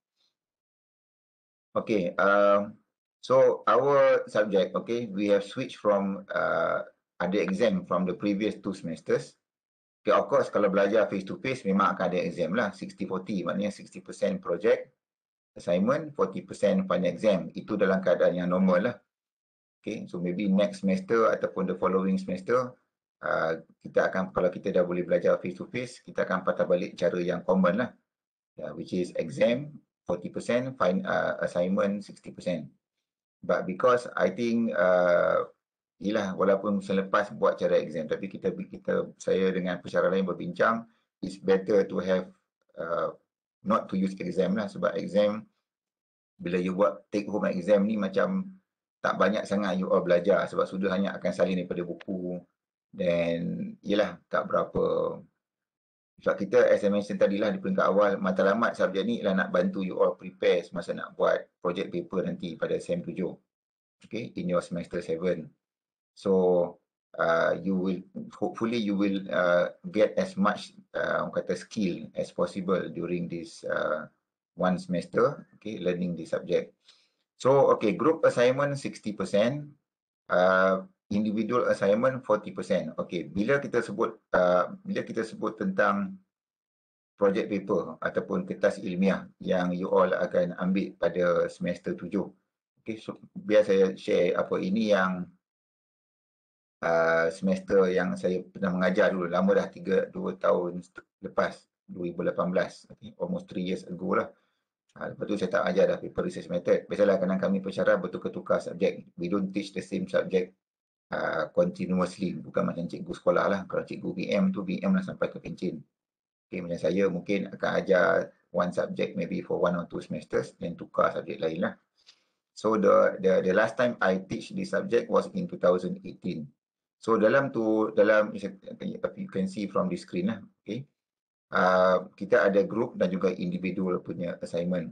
Okay, so our subject, okay, we have switched from ada exam from the previous 2 semesters. Okay, of course kalau belajar face to face memang akan ada exam lah, 60-40, maknanya 60% project assignment, 40% final exam. Itu dalam keadaan yang normal lah. Okay, so maybe next semester ataupun the following semester, kita akan, kalau kita dah boleh belajar face to face, kita akan patah balik cara yang common lah, which is exam 40%, assignment 60%. But because I think walaupun musim lepas buat cara exam, tapi saya dengan pensyarah lain berbincang, it's better to have not to use exam lah, sebab exam bila you buat take home exam ni macam tak banyak sangat you all belajar, sebab sudah hanya akan salin daripada buku, dan tak berapa. Sebab kita, as I mention tadi lah di peringkat awal, matlamat subjek ni ialah nak bantu you all prepare semasa nak buat project paper nanti pada SEM 7, okay, in your semester 7. So hopefully you will get as much skill as possible during this one semester, okay, learning this subject. So okay, group assignment 60%, individual assignment 40%. Okay, bila kita sebut tentang project paper ataupun kertas ilmiah yang you all akan ambil pada semester 7. Okay, so biar saya share ini yang semester yang saya pernah mengajar dulu, lama dah, 2 tahun lepas, 2018, okay, almost 3 years ago lah. Lepas tu saya tak ajar dah paper research method. Biasalah kadang kami pensyarah bertukar-tukar subjek. We don't teach the same subject continuously. Bukan macam cikgu sekolah lah. Kalau cikgu BM tu, BM lah sampai ke pencin. Okay, macam saya mungkin akan ajar one subject maybe for 1 or 2 semesters, then tukar subjek lain lah. So the last time I teach this subject was in 2018. So you can see from the screen lah. Okay. Kita ada group dan juga individual punya assignment.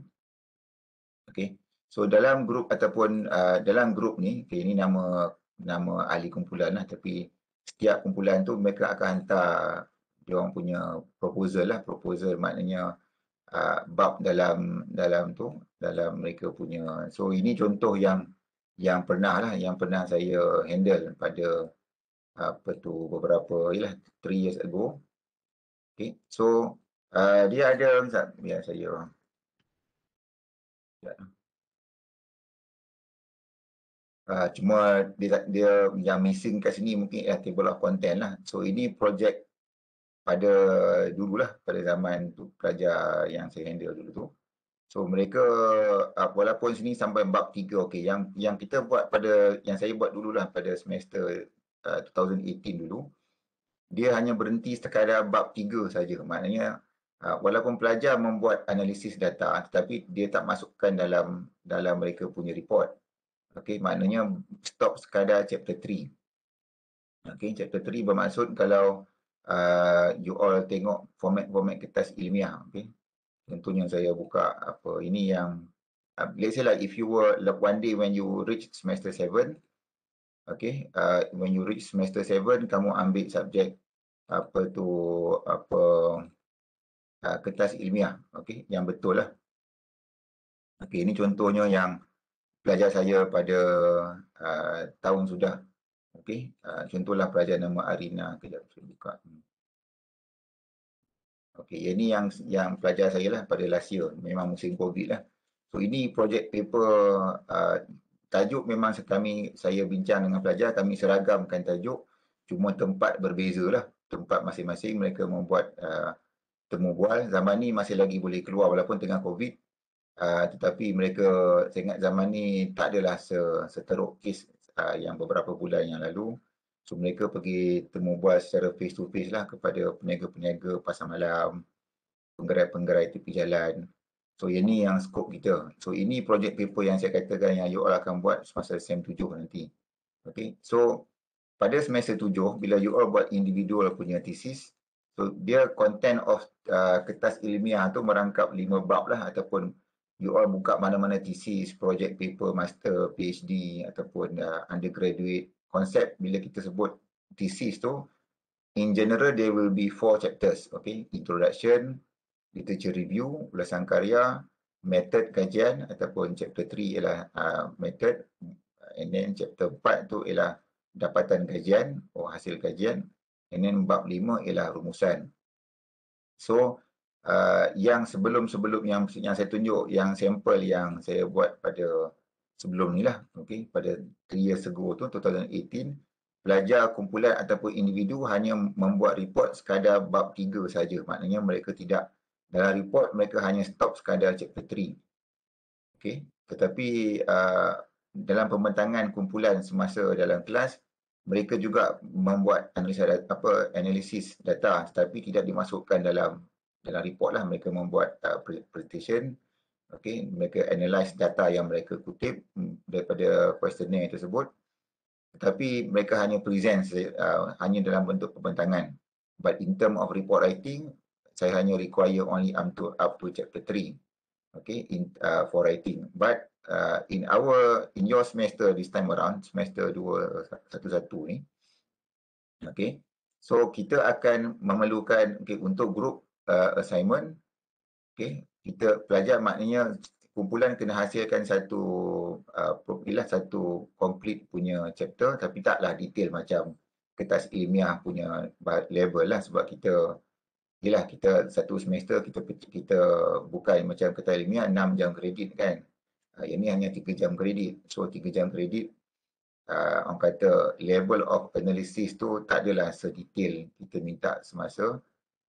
Okay, so dalam group ataupun dalam group ni, okay, ini nama nama ahli kumpulan lah, tapi setiap kumpulan tu mereka akan hantar dia orang punya proposal lah. Proposal maknanya bab dalam mereka punya. So ini contoh yang pernah saya handle pada beberapa 3 years ago. Okay, so dia ada biar saya cuma dia yang missing kat sini mungkin table of content lah. So ini projek pada dululah, pada zaman tu pelajar yang saya handle dulu tu. So mereka walaupun sini sampai bab 3, okey, yang kita buat yang saya buat dululah pada semester 2018 dulu, dia hanya berhenti sekadar bab 3 saja. Maknanya walaupun pelajar membuat analisis data, tetapi dia tak masukkan dalam mereka punya report. Okey, maknanya stop sekadar chapter 3. Okey, chapter 3 bermaksud kalau you all tengok format kertas ilmiah, okey. Contohnya saya buka ini yang let's say like if you were one day when you reach semester 7, okay, when you reach semester 7 kamu ambil subjek kertas ilmiah, okay, yang betul lah. Okay, ini contohnya yang pelajar saya pada tahun sudah, okay, contohlah pelajar nama Arina, kejap saya buka. Okay, ini yang pelajar saya lah pada last year, memang musim COVID lah. So ini project paper, tajuk memang saya bincang dengan pelajar, kami seragamkan tajuk, cuma tempat berbeza lah. Tempat masing-masing mereka membuat temu bual. Zaman ni masih lagi boleh keluar walaupun tengah COVID, tetapi mereka, saya ingat zaman ni tak adalah seteruk kes yang beberapa bulan yang lalu. So mereka pergi temu bual secara face to face lah kepada peniaga-peniaga pasar malam, penggerai-penggerai tepi jalan. So ini yang skop kita. So ini project paper yang saya katakan yang you all akan buat semasa SEM 7 nanti. Okay, so pada semester 7 bila you all buat individual punya thesis, so dia content of kertas ilmiah tu merangkap 5 bab lah, ataupun you all buka mana-mana thesis, project paper, master, PhD ataupun undergraduate. Konsep bila kita sebut thesis tu, in general there will be 4 chapters, okay? Introduction, literature review, ulasan karya, method kajian, ataupun chapter 3 ialah method, and then chapter 4 tu ialah dapatan kajian, hasil kajian, and then bab 5 ialah rumusan. So yang sebelum-sebelum yang saya tunjuk, yang sampel yang saya buat pada sebelum ni lah, okay, pada 3 years ago tu, 2018, pelajar kumpulan ataupun individu hanya membuat report sekadar bab 3 saja. Maknanya mereka tidak, dalam report mereka hanya stop sekadar chapter 3. Okay, tetapi dalam pembentangan kumpulan semasa dalam kelas, mereka juga membuat analisis data, tetapi tidak dimasukkan dalam report lah. Mereka membuat presentation. Okay, mereka analyse data yang mereka kutip daripada questionnaire tersebut, tetapi mereka hanya present hanya dalam bentuk pembentangan. But in term of report writing, saya hanya require only up to chapter 3, okay, for writing. But in your semester this time around, semester 211 ni, okay, so kita akan memerlukan, okay, untuk group assignment, okay, kita pelajar maknanya kumpulan kena hasilkan satu complete punya chapter, tapi taklah detail macam kertas ilmiah punya level lah, sebab kita satu semester kita bukan macam kertas ilmiah 6 jam kredit kan. Yang ni hanya 3 jam kredit. So 3 jam kredit, orang kata level of analysis tu tak adalah sedetail kita minta semasa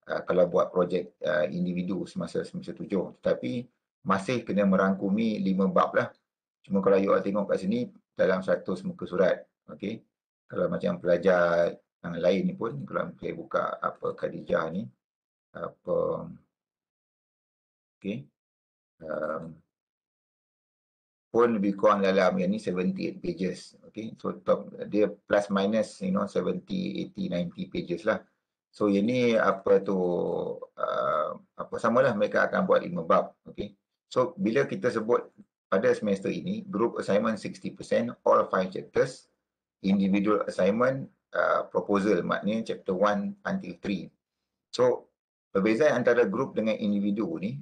kalau buat projek individu semasa semester 7. Tetapi masih kena merangkumi 5 bab lah. Cuma kalau you all tengok kat sini dalam 100 muka surat. Okay, kalau macam pelajar yang lain ni pun, kalau saya buka Khadijah ni, okay, pun lebih kurang dalam yang ni 78 pages. Okay, so top dia plus minus 70, 80, 90 pages lah. So yang ni samalah, mereka akan buat 5 bab. Okay, so bila kita sebut pada semester ini group assignment 60%, all 5 chapters, individual assignment proposal, maknanya chapter 1 until 3. So perbezaan antara group dengan individu ni,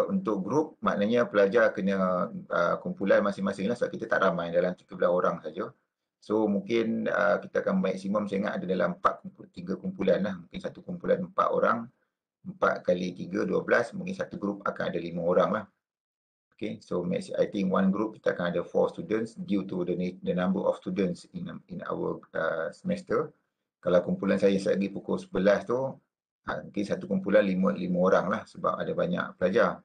untuk grup maknanya pelajar kena kumpulan masing-masing lah, sebab kita tak ramai, dalam 13 orang saja. So mungkin kita akan maksimum, saya ingat ada dalam 3 kumpulan lah, mungkin satu kumpulan 4 orang, 4 kali 3, 12, mungkin satu grup akan ada 5 orang lah. Okay, so I think one group kita akan ada 4 students due to the number of students in our semester. Kalau kumpulan saya lagi pukul 11 tu, mungkin satu kumpulan 5 orang lah, sebab ada banyak pelajar.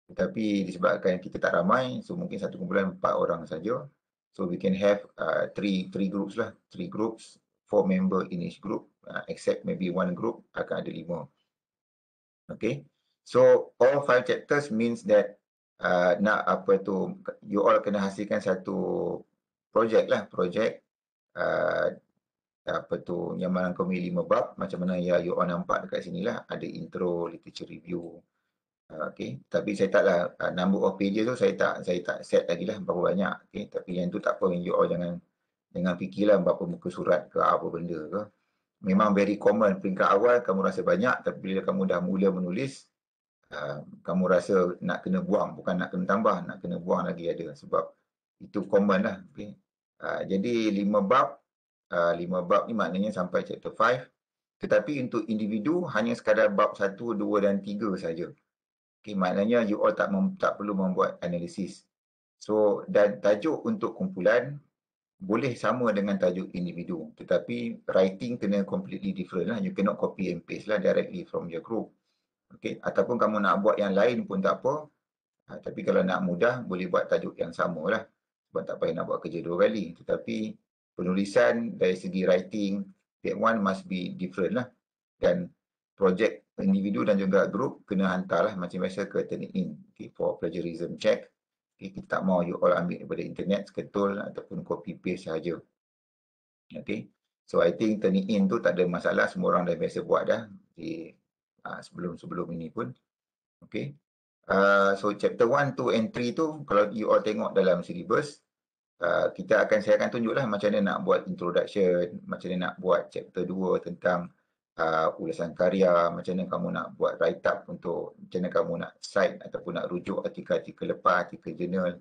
Tetapi disebabkan kita tak ramai, so mungkin satu kumpulan 4 orang saja. So we can have 3 groups lah, 3 groups, 4 member in each group, except maybe one group akan ada 5. Okay, so all 5 chapters means that you all kena hasilkan satu projek lah, yang merangkumi 5 bab, macam mana ya you all nampak dekat sini lah, ada intro, literature review. Okay, tapi saya taklah number of pages tu saya tak set lagi lah berapa banyak. Okay, tapi yang tu tak apa, you all jangan fikirlah berapa muka surat ke apa benda ke. Memang very common, peringkat awal kamu rasa banyak, tapi bila kamu dah mula menulis, kamu rasa nak kena buang, bukan nak kena tambah, nak kena buang lagi ada, sebab itu common lah. Okay. Jadi 5 bab ni maknanya sampai chapter 5, tetapi untuk individu hanya sekadar bab 1, 2 dan 3 saja. Okay, maknanya you all tak perlu membuat analisis. So, dan tajuk untuk kumpulan boleh sama dengan tajuk individu, tetapi writing kena completely different lah. You cannot copy and paste lah directly from your group. Okay, ataupun kamu nak buat yang lain pun tak apa, tapi kalau nak mudah boleh buat tajuk yang sama lah, sebab tak payah nak buat kerja 2 kali. Tetapi penulisan dari segi writing, that one must be different lah. Dan projek individu dan juga grup kena hantar lah macam biasa ke Turnitin, okay, for plagiarism check. Okay, kita tak mau you all ambil daripada internet seketul ataupun copy paste sahaja. Okay, so I think Turnitin tu tak ada masalah, semua orang dah biasa buat dah di sebelum ini pun. Okay, so chapter 1, 2 and 3 tu kalau you all tengok dalam syllabus, saya akan tunjuklah macam mana nak buat introduction, macam mana nak buat chapter 2 tentang ulasan karya, macam mana kamu nak buat write up untuk macam mana kamu nak cite ataupun nak rujuk artikel-artikel lepas, artikel jurnal.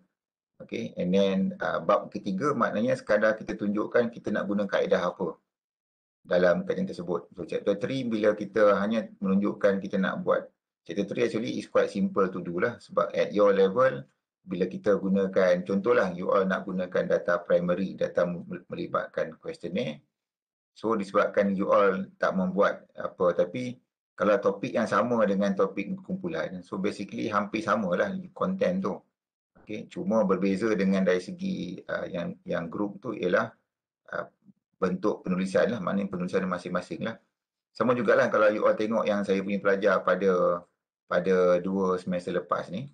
Okay, and then bab ketiga maknanya sekadar kita tunjukkan kita nak guna kaedah apa dalam kajian tersebut. So chapter 3 bila kita hanya menunjukkan kita nak buat, chapter 3 actually is quite simple to do lah, sebab at your level bila kita gunakan, contohlah you all nak gunakan data primary, data melibatkan questionnaire. So disebabkan you all tak membuat apa, tapi kalau topik yang sama dengan topik kumpulan, so basically hampir samalah content tu. Okay, cuma berbeza dengan dari segi yang group tu ialah bentuk penulisan lah, maknanya penulisan masing-masing lah. Sama jugalah kalau you all tengok yang saya punya pelajar pada 2 semester lepas ni,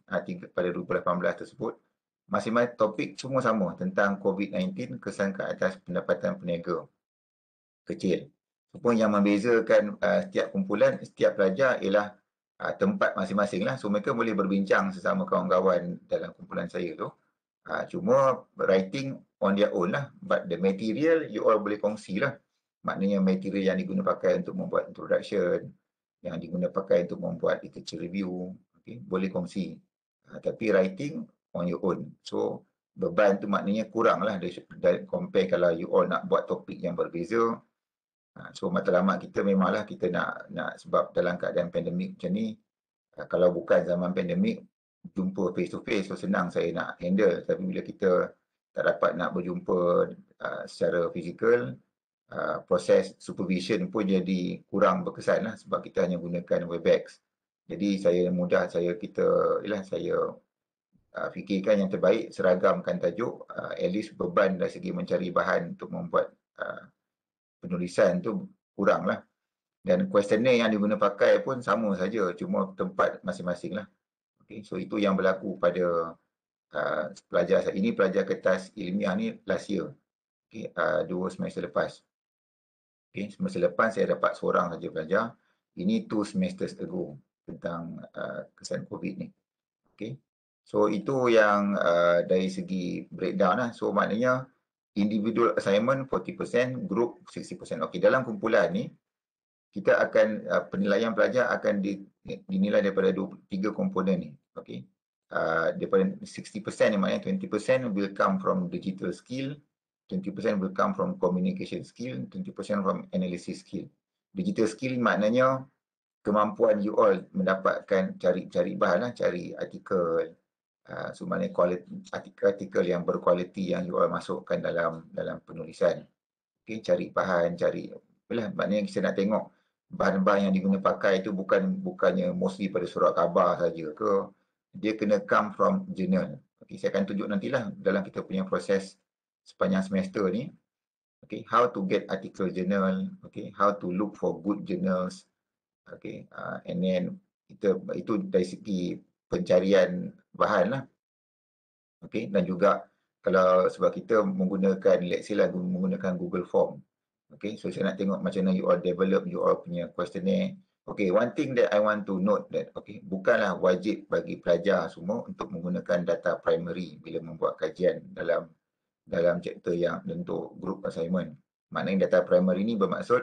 pada 2018 tersebut, masing-masing topik semua sama tentang COVID-19, kesan ke atas pendapatan peniaga kecil. Cuma yang membezakan setiap kumpulan, setiap pelajar ialah tempat masing-masing lah. So mereka boleh berbincang sesama kawan-kawan dalam kumpulan saya tu. Cuma writing on their own lah. But the material you all boleh kongsi lah. Maknanya material yang diguna pakai untuk membuat introduction, yang diguna pakai untuk membuat literature review, okay, boleh kongsi. Tapi writing on your own. So beban tu maknanya kurang lah dari compare kalau you all nak buat topik yang berbeza. So matlamat kita memanglah kita nak sebab dalam keadaan pandemik macam ni, kalau bukan zaman pandemik jumpa face to face, so senang saya nak handle. Tapi bila kita tak dapat nak berjumpa secara fizikal, proses supervision pun jadi kurang berkesan lah, sebab kita hanya gunakan Webex. Jadi saya fikirkan yang terbaik, seragamkan tajuk, at least beban dari segi mencari bahan untuk membuat penulisan tu kurang lah. Dan questionnaire yang diguna pakai pun sama saja, cuma tempat masing-masing lah. Okay, so itu yang berlaku pada pelajar saya. Ini pelajar kertas ilmiah ni last year, okay, 2 semester lepas. Okay, semester lepas saya dapat seorang saja pelajar. Ini 2 semesters ago tentang kesan COVID ni. Okay, So itu yang dari segi breakdown lah. So maknanya individual assignment 40%, group 60%. Okey, dalam kumpulan ni kita akan penilaian pelajar akan dinilai daripada 3 komponen ni. Okey. Daripada 60% ni maknanya 20% will come from digital skill, 20% will come from communication skill, 20% from analysis skill. Digital skill maknanya kemampuan you all mendapatkan cari bahan lah, cari artikel, so maknanya artikel-artikel yang berkualiti yang you all masukkan dalam penulisan. Okay, cari bahan, maknanya kita nak tengok bahan-bahan yang diguna pakai itu bukannya mostly pada surat khabar saja ke, dia kena come from journal. Okay, saya akan tunjuk nantilah dalam kita punya proses sepanjang semester ni. Okay, how to get article journal, okay, how to look for good journals, okay, and then itu dari segi pencarian bahan lah. Okay, dan juga kalau sebab kita menggunakan, let's say lah, menggunakan Google Form. Okay, so saya nak tengok macam mana you all develop you all punya questionnaire. Okay, one thing that I want to note that, okay, bukanlah wajib bagi pelajar semua untuk menggunakan data primary bila membuat kajian dalam chapter yang bentuk group assignment. Maknanya data primary ni bermaksud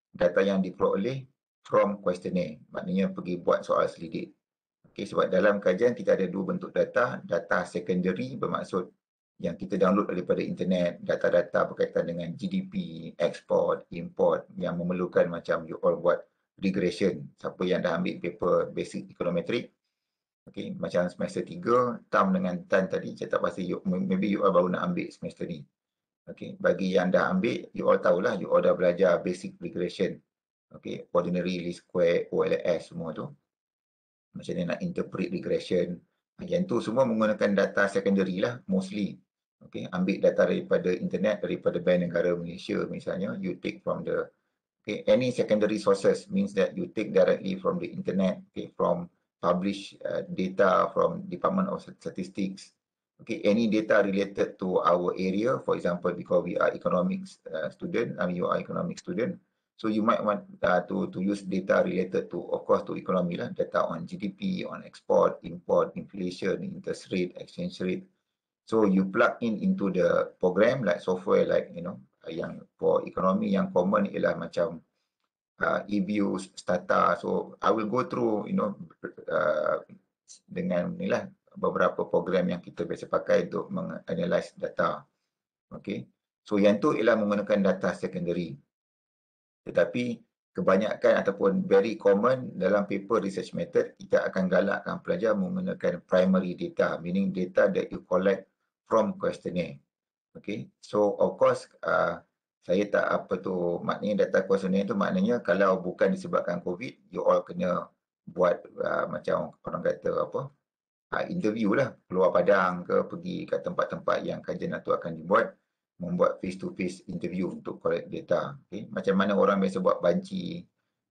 data yang diperoleh from questionnaire. Maknanya pergi buat soal selidik. Okay, sebab dalam kajian kita ada 2 bentuk data. Data secondary bermaksud yang kita download daripada internet, data-data berkaitan dengan GDP, export, import yang memerlukan macam you all buat regression. Siapa yang dah ambil paper basic econometric, okay, macam semester 3, TAM dengan TAN tadi, saya tak pasti maybe you all baru nak ambil semester ni. Okay, bagi yang dah ambil, you all tahulah, you all dah belajar basic regression. Okay, ordinary, least square, OLS semua tu. Macam ni nak interpret regression. Yang tu semua menggunakan data secondary lah, mostly. Okay, ambil data daripada internet, daripada Bank Negara Malaysia misalnya, you take from the, okay, any secondary sources means that you take directly from the internet, okay, from published data from Department of Statistics. Okay, any data related to our area, for example, because we are economics student, you are economic student, so you might want to use data related to, of course, to economy lah, data on GDP, on export, import, inflation, interest rate, exchange rate. So you plug into the program like software like, you know, yang for economy yang common ialah macam eViews, Stata. So I will go through, you know, dengan inilah beberapa program yang kita biasa pakai untuk menganalyze data. Okay. So yang tu ialah menggunakan data secondary. Tetapi kebanyakan ataupun very common dalam paper research method, kita akan galakkan pelajar menggunakan primary data, meaning data that you collect from questionnaire. Okay. So of course, saya tak maknanya data questionnaire tu maknanya kalau bukan disebabkan COVID, you all kena buat macam orang kata interview lah, keluar padang ke, pergi ke tempat-tempat yang kajian itu akan dibuat, membuat face-to-face interview untuk collect data. Okay. Macam mana orang biasa buat banci,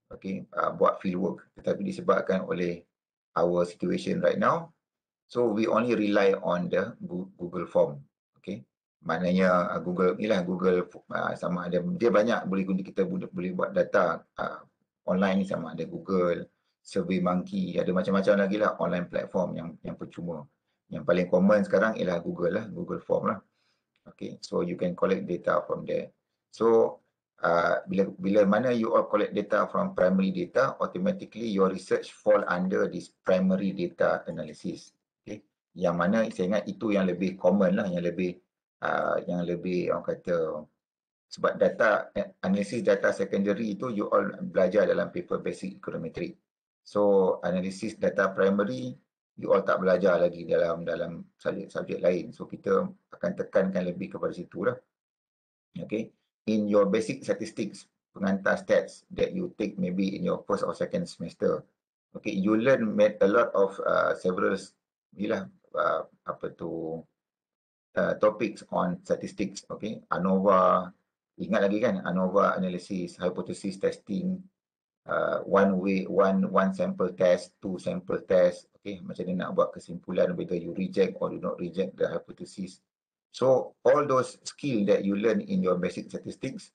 okay, buat fieldwork. Tetapi disebabkan oleh our situation right now, so we only rely on the Google Form. Okay. Maknanya Google sama ada, dia banyak kita boleh buat data online ni, sama ada Google, SurveyMonkey, ada macam-macam lagi lah online platform yang percuma. Yang paling common sekarang ialah Google lah, Google Form lah. Okay, so you can collect data from there. So bila mana you all collect data from primary data, automatically your research fall under this primary data analysis. Okay, yang mana saya ingat itu yang lebih common lah, yang lebih orang kata, sebab data analisis data secondary itu you all belajar dalam paper basic econometric. So analisis data primary you all tak belajar lagi dalam subjek lain. So kita akan tekankan lebih kepada situ lah. Okay. In your basic statistics, pengantar stats that you take maybe in your first or second semester, okay, you learn a lot of several topics on statistics. Okay, ANOVA, ingat lagi kan, ANOVA analysis, hypothesis testing, one sample test, 2 sample test. Okay, macam ni nak buat kesimpulan whether you reject or do not reject the hypothesis. So all those skill that you learn in your basic statistics,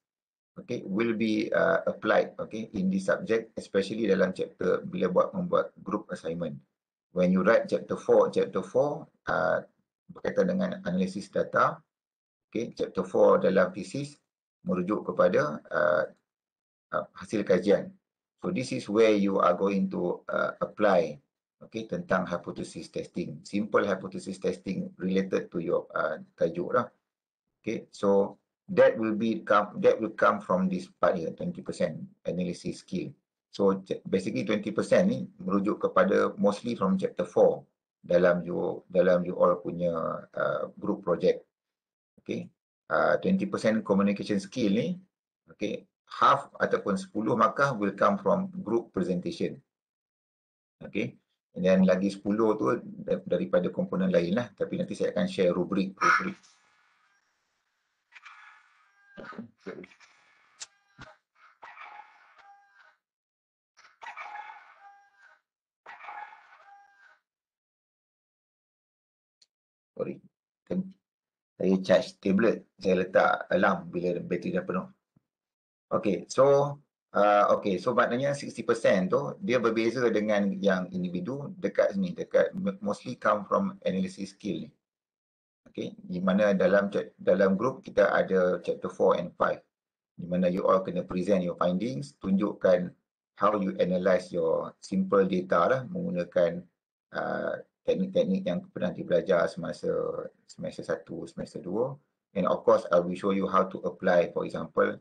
okay, will be applied, okay, in this subject, especially dalam chapter bila membuat group assignment. when you write chapter 4 berkaitan dengan analisis data, okay, chapter 4 dalam thesis merujuk kepada hasil kajian. So this is where you are going to apply, okay, tentang hypothesis testing, simple hypothesis testing related to your tajuk lah. Okay, so that will come from this part here, 20% analysis skill. So basically 20% ni merujuk kepada mostly from chapter 4 dalam you all punya group project. Okay, 20% communication skill ni, okay, half ataupun 10 markah will come from group presentation. Okay, and then lagi 10 tu daripada komponen lain lah, tapi nanti saya akan share rubrik. Sorry, saya charge tablet, saya letak alarm bila bateri dah penuh. Okay, so maknanya 60% tu dia berbeza dengan yang individu dekat sini, mostly come from analysis skill ni. Okay, di mana dalam group kita ada chapter 4 and 5, di mana you all kena present your findings, tunjukkan how you analyze your simple data lah menggunakan teknik-teknik yang pernah dibelajar semasa semester 1, semester 2. And of course, I will show you how to apply, for example,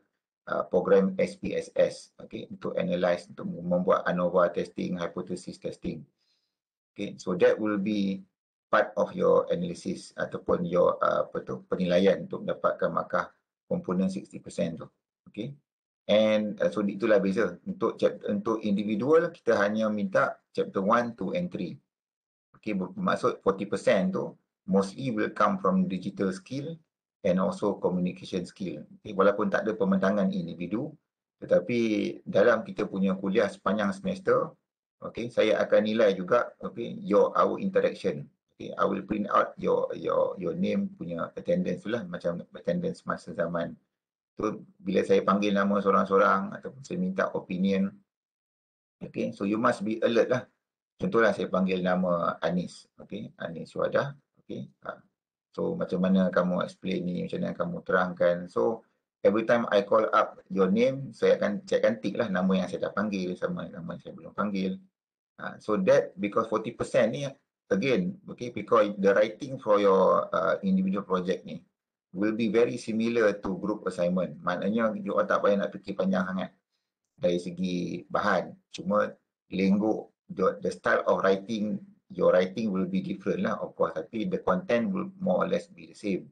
program SPSS, okay, untuk analyze, untuk membuat ANOVA testing, hypothesis testing. Okay, so that will be part of your analysis ataupun your penilaian untuk mendapatkan markah komponen 60% tu. Okay, and so itulah beza. Untuk individual kita hanya minta chapter 1, 2 and 3. Okay, bermaksud 40% tu mostly will come from digital skill and also communication skill. Okay, walaupun tak ada pembentangan individu, tetapi dalam kita punya kuliah sepanjang semester, okay, saya akan nilai juga, okay, our interaction. Okay, I will print out your name punya attendance tu lah, macam attendance masa zaman tu bila saya panggil nama seorang-seorang ataupun saya minta opinion. Okay, so you must be alert lah. Contohlah saya panggil nama Anis, okay, Anis Syuhada, okay. So macam mana kamu explain ni, macam mana kamu terangkan. So every time I call up your name, saya akan tick lah nama yang saya dah panggil sama nama yang saya belum panggil. So that because 40% ni again, okay, because the writing for your individual project ni will be very similar to group assignment. Maknanya you all tak payah nak fikir panjang sangat dari segi bahan. Cuma lenggok, the style of writing, your writing will be different lah, of course, tapi the content will more or less be the same.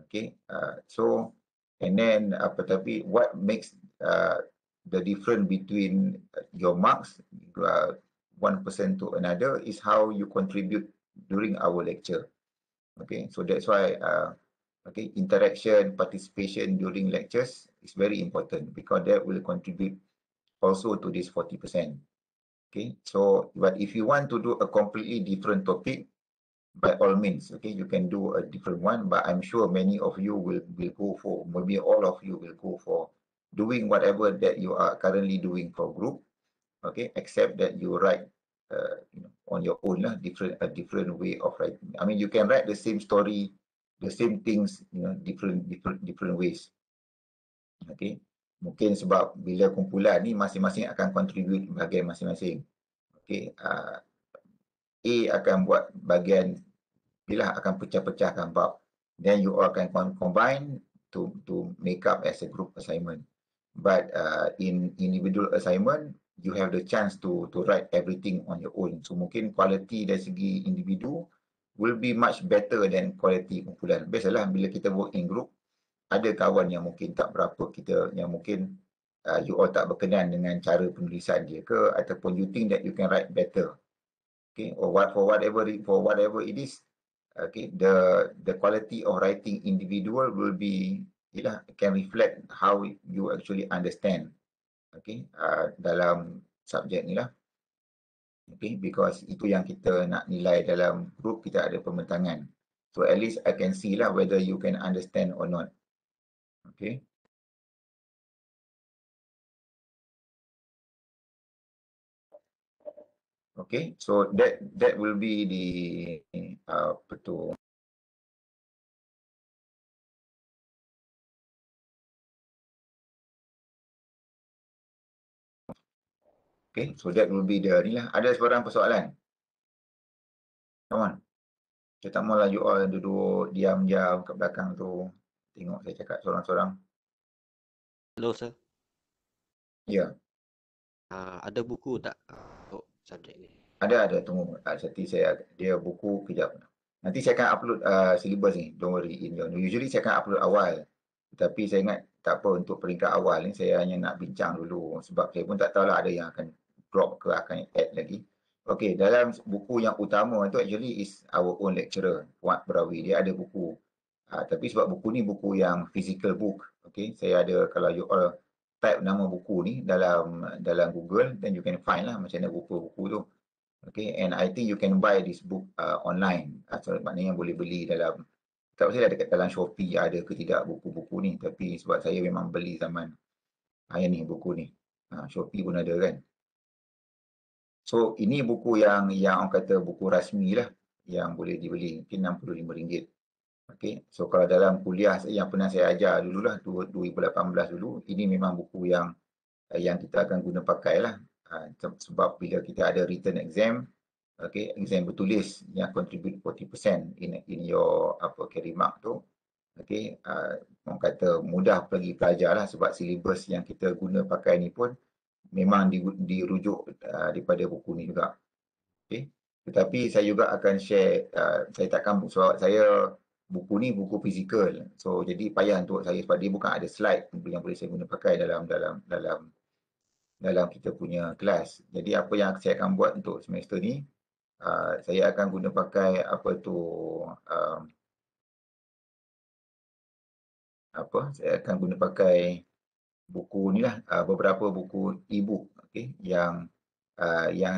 Okay, so and then tapi what makes the difference between your marks 1% to another is how you contribute during our lecture. Okay, so that's why okay, interaction, participation during lectures is very important because that will contribute also to this 40%. Okay, so but if you want to do a completely different topic, by all means, okay, you can do a different one, but I'm sure many of you will go for, maybe all of you will go for doing whatever that you are currently doing for group, okay, except that you write on your own lah, a different way of writing. I mean, you can write the same story, the same things, different ways. Okay, mungkin sebab bila kumpulan ni masing-masing akan contribute bahagian masing-masing. Okay, A akan buat bahagian, bila akan pecah-pecahkan bab. Then you all can combine to make up as a group assignment. But in individual assignment, you have the chance to write everything on your own. So mungkin quality dari segi individu will be much better than quality kumpulan. Biasalah bila kita work in group, ada kawan yang mungkin tak berapa yang mungkin you all tak berkenan dengan cara penulisan dia ke, ataupun you think that you can write better. Okay, or for whatever it is, okay, the quality of writing individual will be, can reflect how you actually understand, okay, dalam subjek ni lah. Okay, because itu yang kita nak nilai dalam group, kita ada pembentangan. So at least I can see lah whether you can understand or not. Okay. Okay, so that will be the apa tu, okay, so that will be the ni lah. Ada sebarang persoalan? Come on. Saya tak maulah you all duduk diam-diam kat belakang tu. Tengok saya cakap seorang-seorang. Hello, sir. Ya, Ada buku tak untuk subjek ni? ada tunggu. Nanti dia buku kejap. Nanti saya akan upload syllabus ni. Don't worry. Usually saya akan upload awal. Tapi saya ingat tak apa, untuk peringkat awal ni saya hanya nak bincang dulu. Sebab saya pun tak tahulah ada yang akan drop ke akan add lagi. Okay, dalam buku yang utama tu actually is our own lecturer, Puan Berawi. Dia ada buku. Tapi sebab buku ni buku yang physical book. Okay, saya ada, kalau you all type nama buku ni dalam Google, then you can find lah macam mana buku-buku tu. Okay, and I think you can buy this book online. So maknanya boleh beli dalam, tak pasti ada dekat dalam Shopee ada ke tidak buku-buku ni. Tapi sebab saya memang beli zaman ni buku ni. Shopee pun ada kan. So ini buku yang orang kata buku rasmi lah yang boleh dibeli, mungkin RM65. Okay, so kalau dalam kuliah yang pernah saya ajar dululah 2018 dulu, ini memang buku yang kita akan guna pakai lah. Sebab bila kita ada written exam, okay, exam bertulis yang contribute 40% in your carry mark tu, okay, orang kata mudah bagi pelajar lah sebab silibus yang kita guna pakai ni pun memang dirujuk daripada buku ni juga. Okay. Tetapi saya juga akan share, saya takkan, sebab saya buku ni buku fizikal. So jadi payah untuk saya sebab dia bukan ada slide yang boleh saya guna pakai dalam kita punya kelas. Jadi apa yang saya akan buat untuk semester ni, saya akan guna pakai saya akan guna pakai buku ni lah, beberapa buku e-book, okay, yang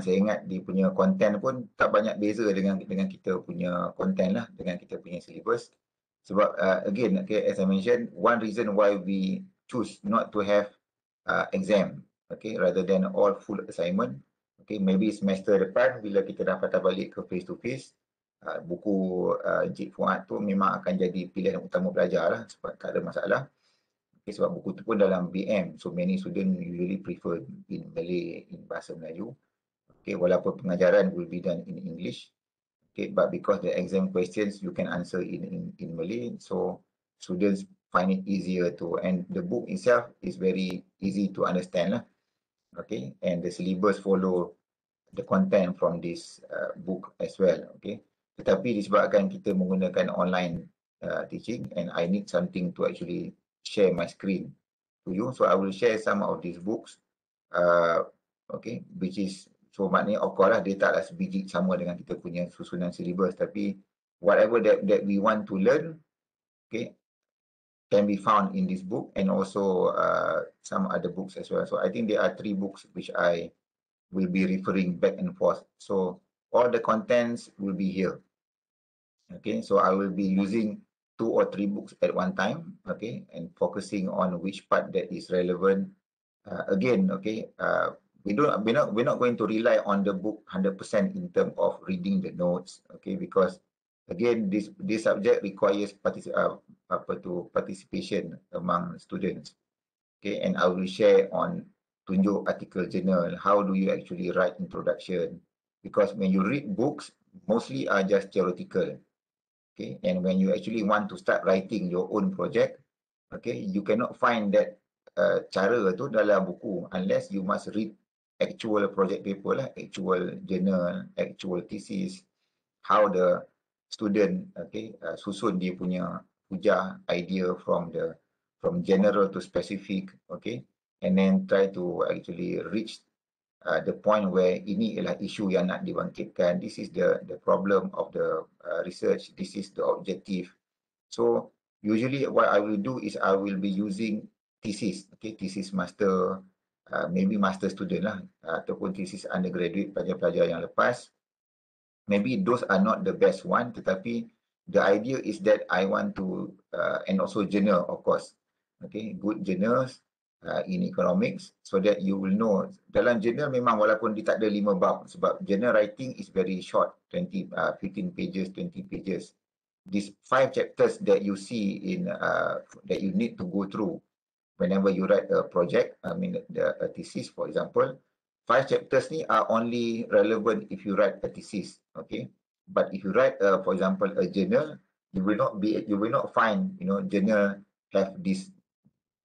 saya ingat dia punya konten pun tak banyak beza dengan kita punya konten lah, dengan kita punya syllabus. Sebab again, okay, as I mentioned, one reason why we choose not to have exam, okay, rather than all full assignment, okay, maybe semester depan bila kita dah patah balik ke face to face, buku Encik Fuad tu memang akan jadi pilihan utama pelajar lah, sebab tak ada masalah. Okay, sebab buku tu pun dalam BM, so many students usually prefer in Malay, in bahasa Melayu. Okay, walaupun pengajaran will be done in English, okay, but because the exam questions you can answer in Malay, so students find it easier to, and the book itself is very easy to understand lah. Okay, and the syllabus follow the content from this book as well. Okay, tetapi disebabkan kita menggunakan online teaching, and I need something to actually share my screen to you, so I will share some of these books, okay, which is, so maknanya of course lah dia taklah sebiji sama dengan kita punya susunan syllabus, tapi whatever that we want to learn, okay, can be found in this book, and also some other books as well. So I think there are 3 books which I will be referring back and forth. So all the contents will be here. Okay, so I will be using 2 or 3 books at one time, okay, and focusing on which part that is relevant. Again, okay, we're not going to rely on the book 100% in terms of reading the notes, okay, because again this subject requires participation among students, okay, and I will share on tunjuk article journal, how do you actually write introduction, because when you read books mostly are just theoretical. Okay, and when you actually want to start writing your own project, okay, you cannot find that cara tu dalam buku unless you must read actual project paper lah, actual journal, actual thesis, how the student, okay, susun dia punya hujah, idea from general to specific, okay, and then try to actually reach the point where ini ialah isu yang nak dibangkitkan. This is the problem of the research. This is the objective. So usually what I will do is I will be using thesis, okay, thesis master, maybe master student lah, ataupun thesis undergraduate, pelajar-pelajar yang lepas. Maybe those are not the best one, tetapi the idea is that I want to, and also journal of course, okay, good journals, in economics, so that you will know. Dalam journal memang walaupun dia tak ada 5 bab, sebab journal writing is very short, 15 pages, 20 pages. These 5 chapters that you see in that you need to go through whenever you write a project, I mean a thesis for example, 5 chapters ni are only relevant if you write a thesis, okay? But if you write for example a journal, you will not find, you know, journal have this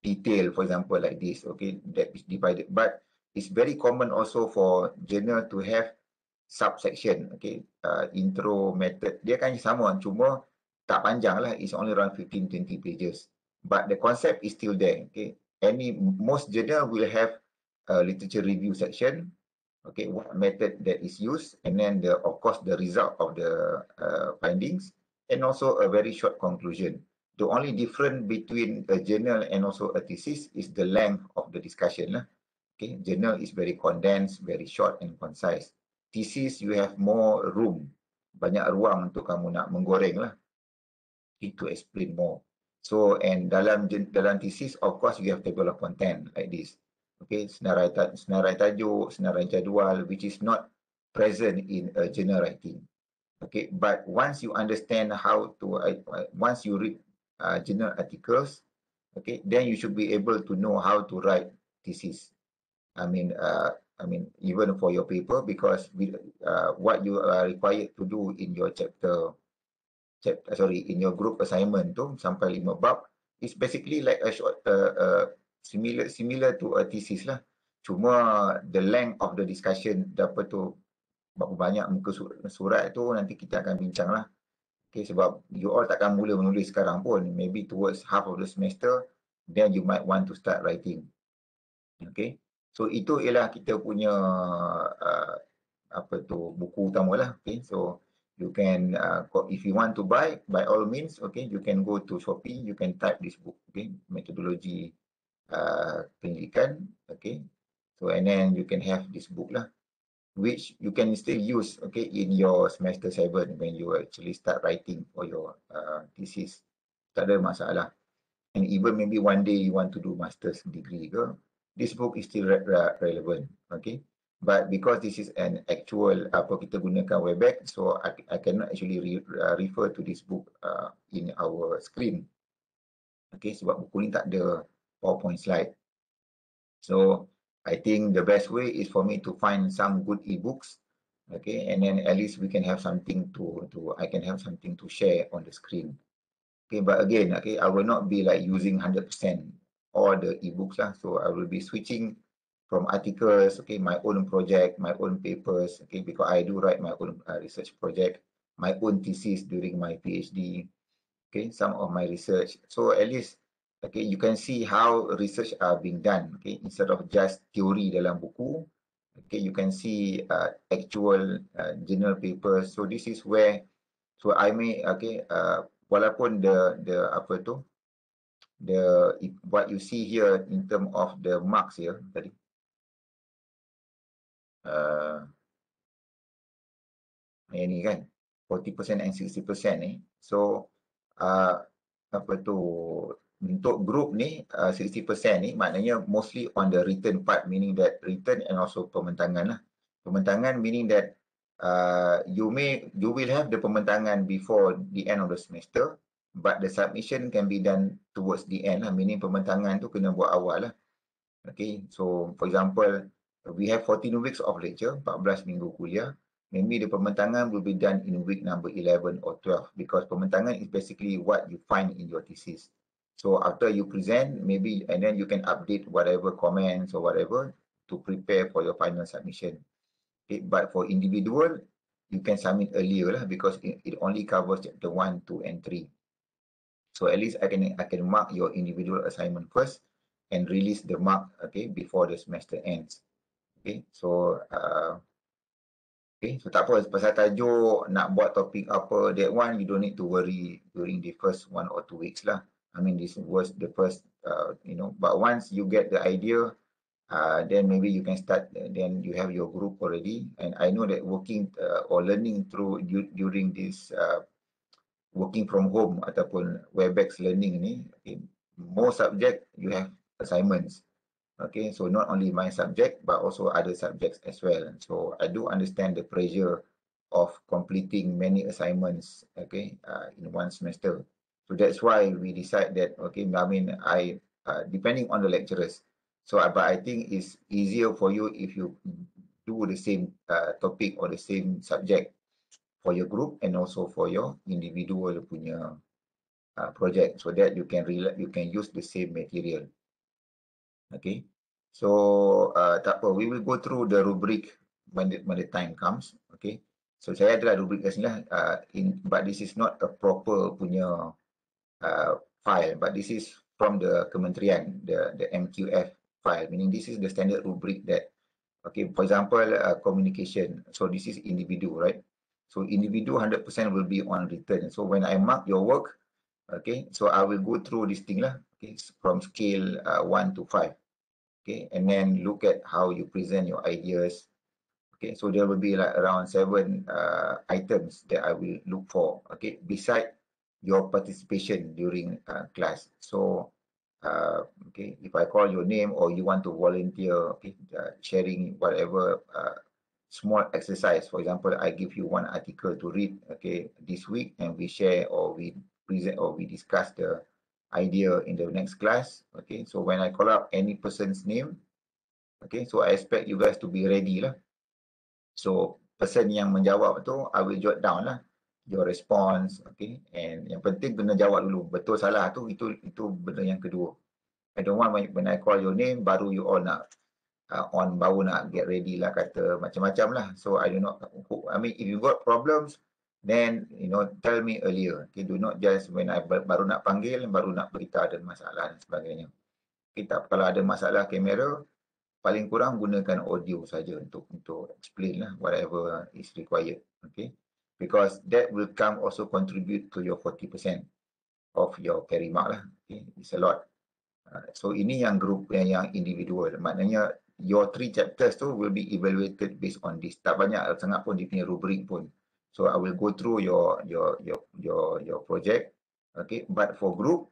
detail, for example, like this, okay, that is divided. But it's very common also for journal to have subsection, okay, intro, method. Dia kan sama, cuma tak panjang lah. It's only around 15-20 pages. But the concept is still there, okay. Most journal will have a literature review section, okay, what method that is used, and then of course the result of the findings, and also a very short conclusion. The only difference between a journal and also a thesis is the length of the discussion lah. Okay, journal is very condensed, very short and concise. Thesis you have more room, banyak ruang untuk kamu nak menggoreng lah, okay, to explain more. So and dalam thesis of course you have table of content like this. Okay, senarai tajuk, senarai jadual, which is not present in a journal writing. Okay, but once you understand how to, once you read journal articles, okay, then you should be able to know how to write thesis. I mean even for your paper, because what you are required to do in your in your group assignment tu sampai 5 bab is basically like a short similar to a thesis lah. Cuma the length of the discussion dapat tu berapa banyak muka surat tu nanti kita akan bincang lah. Okay, sebab you all takkan mula menulis sekarang pun. Maybe towards half of the semester, then you might want to start writing. Okay, so itu ialah kita punya buku utama lah. Okay, so you can if you want to buy, by all means, okay, you can go to Shopee, you can type this book, okay, metodologi pendidikan, okay. So and then you can have this book lah, which you can still use, okay, in your semester 7 when you actually start writing for your thesis. Tak ada masalah. And even maybe one day you want to do master's degree ke, this book is still relevant, okay. But because this is an actual kita gunakan Webex, so I cannot actually refer to this book in our screen, okay, sebab buku ni tak ada PowerPoint slide. So I think the best way is for me to find some good ebooks, okay, and then at least we can have something I can have something to share on the screen. Okay, but again, okay, I will not be like using 100% all the ebooks lah. So I will be switching from articles, okay, my own project, my own papers, okay, because I do write my own research project, my own thesis during my PhD, okay, some of my research. So at least, okay, you can see how research are being done, okay, instead of just theory dalam buku, okay, you can see actual journal papers. So this is where, so I may, okay, walaupun what you see here in terms of the marks here tadi, ini kan 40% and 60% ni. So untuk group ni 60% ni maknanya mostly on the written part, meaning that written and also pembentangan lah. Pembentangan meaning that you will have the pembentangan before the end of the semester, but the submission can be done towards the end lah, meaning pembentangan tu kena buat awal lah. Okay, so for example, we have 14 weeks of lecture, 14 minggu kuliah. Maybe the pembentangan will be done in week number 11 or 12, because pembentangan is basically what you find in your thesis. So after you present, maybe, and then you can update whatever comments or whatever to prepare for your final submission. Okay, but for individual, you can submit earlier lah, because it only covers chapter 1, 2, and 3. So at least I can mark your individual assignment first and release the mark, okay, before the semester ends. Okay, so okay, so tak apa, pasal tajuk nak buat topik apa, that one you don't need to worry during the first 1 or 2 weeks lah. I mean, this was the first, but once you get the idea, then maybe you can start, then you have your group already. And I know that working or learning through during this working from home ataupun Webex learning ni, okay, more subject you have assignments. Okay, so not only my subject, but also other subjects as well. So I do understand the pressure of completing many assignments, okay, in one semester. So that's why we decide that, okay, I mean, depending on the lecturers. So, but I think it's easier for you if you do the same topic or the same subject for your group and also for your individual punya project, so that you can use the same material. Okay, so tak apa, we will go through the rubric when the time comes. Okay, so saya adalah rubric kat sini lah, but this is not a proper punya file, but this is from the kementerian, the MQF file, meaning this is the standard rubric that, okay, for example, communication, so this is individu, right? So individu 100% will be on written. So when I mark your work, okay, so I will go through this thing lah, okay, from scale 1 to 5. Okay, and then look at how you present your ideas. Okay, so there will be like around 7 items that I will look for, okay, beside your participation during class. So, okay, if I call your name or you want to volunteer, okay, sharing whatever small exercise. For example, I give you one article to read, okay, this week, and we share or we present or we discuss the idea in the next class. Okay, so when I call out any person's name, okay, so I expect you guys to be ready lah. So person yang menjawab tu, I will jot down lah your response, okay, and yang penting kena jawab dulu, betul salah tu, itu benda yang kedua. I don't want when I call your name baru you all nak baru nak get ready lah, kata macam-macam lah. So I do not, I mean, if you got problems, then you know, tell me earlier. Okay, do not just when I baru nak panggil, baru nak beritahu ada masalah dan sebagainya. Okay, kalau ada masalah kamera, paling kurang gunakan audio saja untuk explain lah whatever is required. Okay, because that will come also contribute to your 40% of your carry mark lah. Okay, it's a lot. So ini yang group yang individual, maknanya your 3 chapters tu will be evaluated based on this. Tak banyak sangat pun dia punya rubric pun. So I will go through your project. Okay, but for group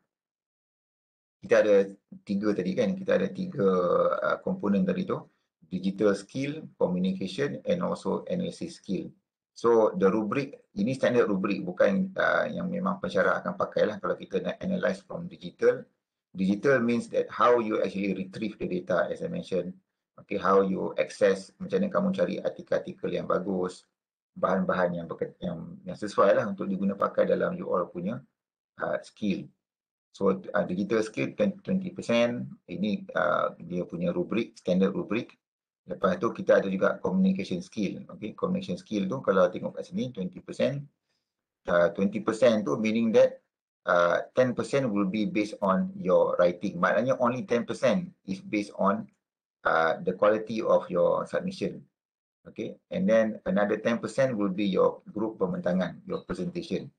kita ada 3 tadi kan, kita ada 3 komponen tadi tu, digital skill, communication and also analysis skill. So the rubric, ini standard rubric, bukan yang memang pensyarah akan pakai lah kalau kita nak analyze from digital. Digital means that how you actually retrieve the data, as I mentioned. Okay, how you access, macam mana kamu cari artikel-artikel yang bagus, bahan-bahan yang sesuai lah untuk diguna pakai dalam you all punya skill. So digital skill 20%, ini dia punya rubric, standard rubric. Lepas tu kita ada juga communication skill. Okay, communication skill tu kalau tengok kat sini 20%. 20% tu meaning that 10% will be based on your writing. Maknanya only 10% is based on the quality of your submission. Okay, and then another 10% will be your group pembentangan, your presentation.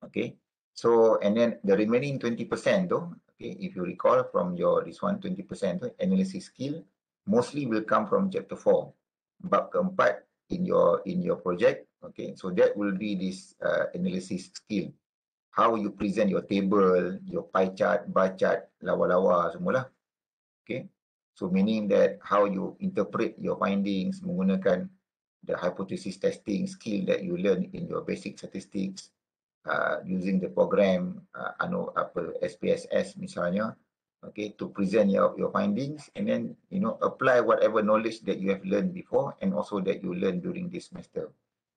Okay, so and then the remaining 20% tu, okay, if you recall from your this one 20% tu, analysis skill mostly will come from chapter 4, bab keempat in your project. Okay, so that will be this analysis skill. How you present your table, your pie chart, bar chart, lawa-lawa semualah. Okay, so meaning that how you interpret your findings menggunakan the hypothesis testing skill that you learn in your basic statistics, using the program SPSS misalnya, okay, to present your findings, and then you know, apply whatever knowledge that you have learned before and also that you learned during this semester.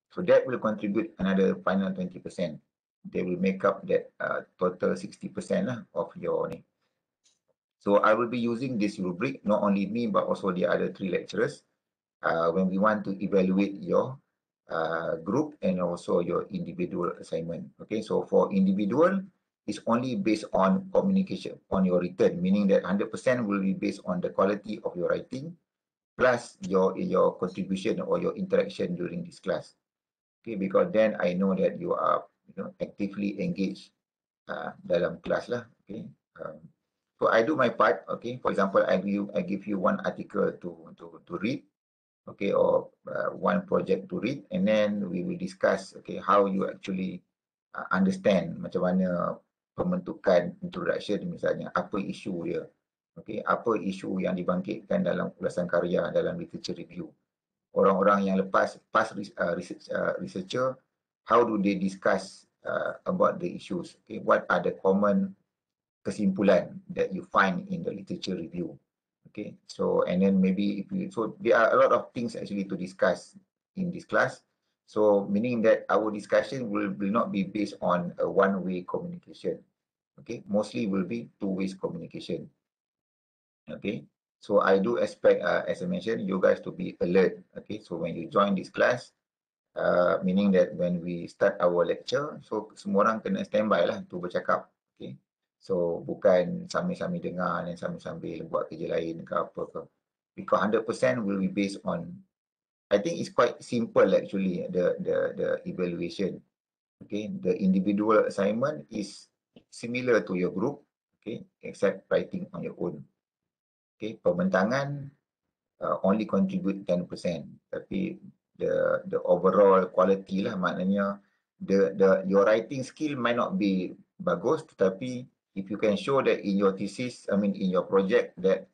So that will contribute another final 20%. They will make up that total 60% lah of your ni. So I will be using this rubric, not only me but also the other 3 lecturers when we want to evaluate your group and also your individual assignment. Okay, so for individual, it's only based on communication, on your written, meaning that 100% will be based on the quality of your writing plus your contribution or your interaction during this class. Okay, because then I know that you are, you know, actively engaged dalam kelas lah. Okay, so I do my part. Okay, for example, I give you one article to read. Okay, or one project to read, and then we will discuss, okay, how you actually understand macam mana pembentukan introduction misalnya, apa isu dia. Okay, apa isu yang dibangkitkan dalam ulasan karya dalam literature review. Orang-orang yang lepas past researcher, how do they discuss about the issues? Okay, what are the common kesimpulan that you find in the literature review? Okay, so and then maybe if you, so there are a lot of things actually to discuss in this class. So meaning that our discussion will not be based on a one-way communication. Okay, mostly will be two-way communication. Okay, so I do expect, as I mentioned, you guys to be alert. Okay, so when you join this class, meaning that when we start our lecture, so semua orang kena standby lah untuk bercakap. Okay, so bukan sambil-sambil dengar dan sambil-sambil buat kerja lain ke apa ke. Because 100% will be based on, I think it's quite simple actually, the evaluation. Okay, the individual assignment is similar to your group, okay, except writing on your own. Okay, pembentangan only contribute 10%, tapi the overall quality lah, maknanya your writing skill might not be bagus, tetapi if you can show that in your thesis, I mean in your project that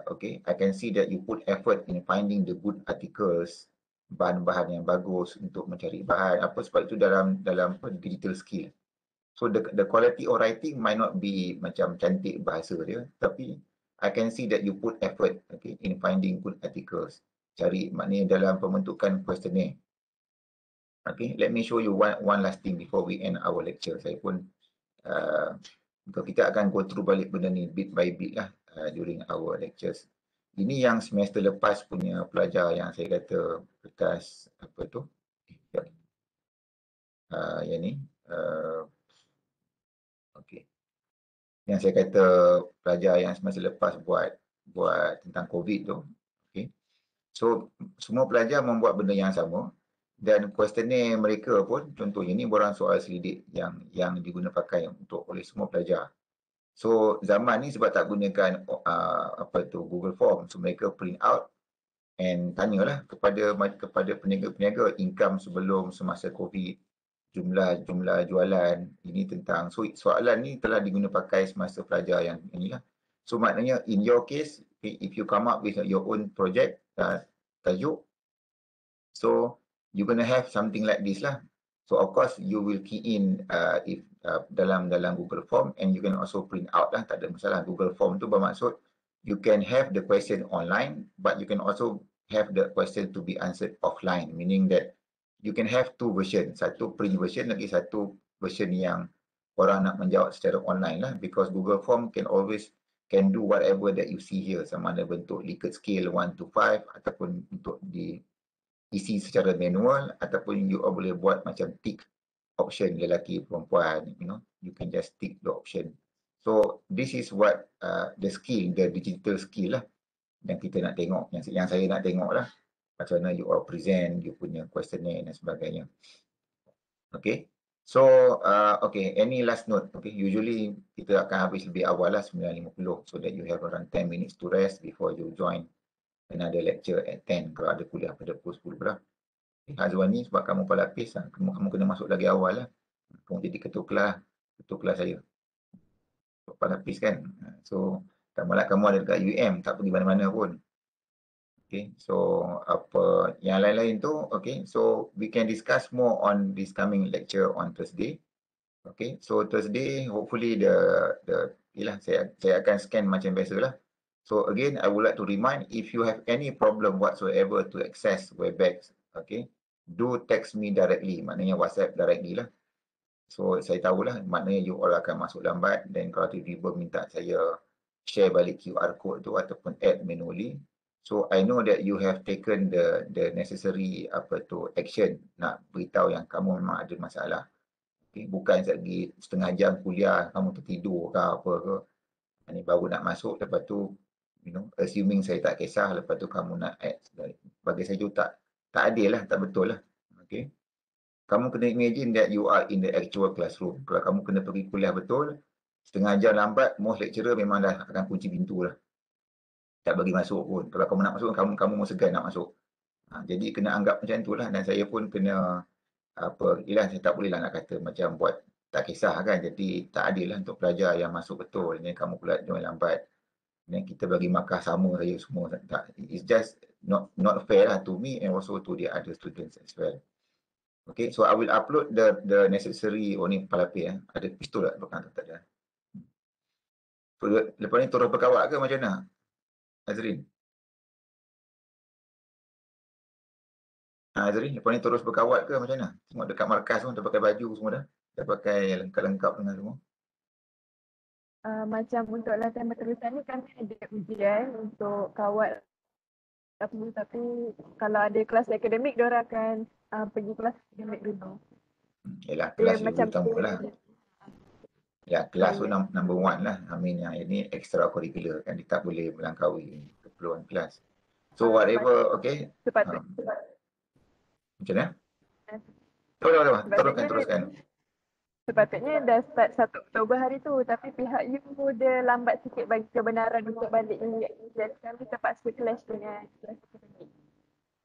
okay, I can see that you put effort in finding the good articles, bahan-bahan yang bagus untuk mencari bahan apa, sebab itu dalam digital skill. So the quality of writing might not be macam cantik bahasa dia, tapi I can see that you put effort, okay, in finding good articles. Cari maknanya dalam pembentukan questionnaire. Okay, let me show you one last thing before we end our lecture. Saya pun kita akan go through balik benda ni bit by bit lah during our lectures. Ini yang semester lepas punya pelajar yang saya kata kertas apa tu? Yang ni. Okay. Yang saya kata pelajar yang semasa lepas buat tentang COVID tu. Okay. So semua pelajar membuat benda yang sama dan questionnaire mereka pun contohnya ni borang soal selidik yang diguna pakai untuk oleh semua pelajar. So zaman ni sebab tak gunakan Google Form, so mereka print out and tanyalah kepada peniaga-peniaga income sebelum semasa COVID, jumlah jualan ini tentang, so soalan ni telah diguna pakai semasa pelajar yang inilah. So maknanya in your case, if you come up with your own project tajuk, so you're gonna have something like this lah. So of course you will key in if dalam Google Form and you can also print out lah, tak ada masalah. Google Form tu bermaksud you can have the question online but you can also have the question to be answered offline, meaning that you can have two version, satu print version lagi satu version yang orang nak menjawab secara online lah, because Google Form can do whatever that you see here, sama ada bentuk Likert scale 1 to 5 ataupun untuk diisi secara manual, ataupun you boleh buat macam tick option lelaki perempuan, you can just tick the option. So this is what the skill, the digital skill lah yang kita nak tengok, yang saya nak tengok lah, macam mana you all present, you punya questionnaire dan sebagainya. Okay, so okay, any last note? Okay, usually kita akan habis lebih awal lah 9.50, so that you have around 10 minutes to rest before you join another lecture at 10 kalau ada kuliah pada pukul 10 pula. Hazwan ni sebab kamu pelapis, kamu kena masuk lagi awal lah. Kamu jadi ketua kelas saya. Pelapis kan. So tak malah kamu ada dekat UM, tak pergi mana-mana pun. Okay, so apa yang lain-lain tu, okay, so we can discuss more on this coming lecture on Thursday. Okay, so Thursday hopefully saya akan scan macam biasalah. So again, I would like to remind, if you have any problem whatsoever to access Webex, okay, do text me directly, maknanya WhatsApp directly lah. So saya tahulah, maknanya you all akan masuk lambat, dan kalau tiba-tiba minta saya share balik QR code tu ataupun add manually. So I know that you have taken the necessary action nak beritahu yang kamu memang ada masalah. Okay, bukan lagi setengah jam kuliah kamu tertidur ke apa ke. Ini baru nak masuk, lepas tu assuming saya tak kisah, lepas tu kamu nak add. Bagi saya tu tak adil lah, tak betul lah. Okay. Kamu kena imagine that you are in the actual classroom. Kalau kamu kena pergi kuliah betul, setengah jam lambat, most lecturer memang dah akan kunci pintu lah. Tak bagi masuk pun. Kalau kamu nak masuk, kamu mau segan nak masuk. Jadi kena anggap macam tu lah. Dan saya pun kena, saya tak boleh lah nak kata macam buat tak kisah kan. Jadi tak adil lah untuk pelajar yang masuk betul. Jadi kamu pula join lambat. Dan kita bagi markah sama saja semua. Tak, it's just not fair lah to me and also to the other students as well. Okay, so I will upload the necessary ni palapis. Ada pistol tak belakang tu? Tak ada. So, lepas ni terus berkawat ke macam mana, Azrin? Azrin, lepas ni terus berkawat ke macam mana? Tengok dekat markas pun dah pakai baju semua dah. Dah pakai lengkap-lengkap dengan semua. Macam untuk latihan berterusan ni kami ada ujian untuk kawat tapi kalau ada kelas akademik diorang akan pergi kelas akademik dulu. Yalah, Dia kelas macam utama lah. Ya, kelas tu number one lah. I mean, yang ini extra curricular kan, dia tak boleh melangkaui keperluan kelas. So whatever, okay. Sepatutnya. Macam mana? Teruskan. Sepatutnya dah start 1 Oktober hari tu, tapi pihak you dia lambat sikit bagi kebenaran untuk balik ujian. Kami terpaksa clash dengan kelas akademik.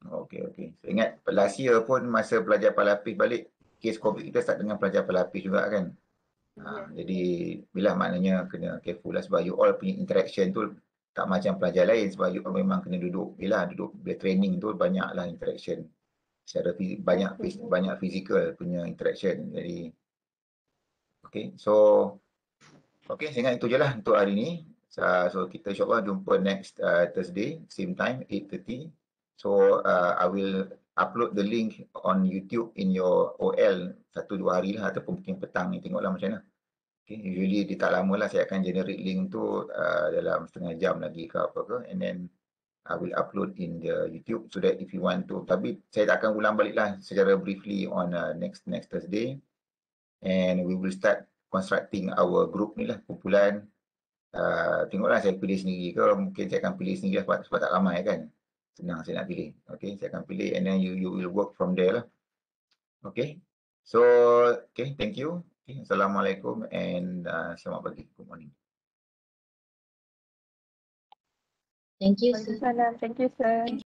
Okay. So, ingat last year pun masa pelajar pelapis balik, kes COVID kita start dengan pelajar pelapis juga kan. Jadi bila maknanya kena careful lah sebab you all punya interaction tu tak macam pelajar lain sebab you all memang kena duduk bila training tu banyaklah interaction. Secara banyak physical punya interaction. Jadi okay, so okay, saya ingat itu je lah untuk hari ni. So kita insyaAllah jumpa next Thursday, same time, 8:30. So I will upload the link on YouTube in your OL 1-2 hari lah ataupun mungkin petang ni, tengoklah macam mana. Okay, usually dia tak lama lah saya akan generate link tu dalam setengah jam lagi ke apa ke, and then I will upload in the YouTube so that if you want to, tapi saya tak akan ulang balik lah secara briefly on next Thursday, and we will start constructing our group ni lah, kumpulan. Tengoklah saya pilih sendiri ke, mungkin saya akan pilih sendiri lah sebab tak ramai kan. Senang saya nak pilih. Okay, saya akan pilih and then you will work from there lah. Okay, so okay, thank you. Okay, Assalamualaikum and selamat pagi. Good morning. Thank you, sir. Thank you, sir.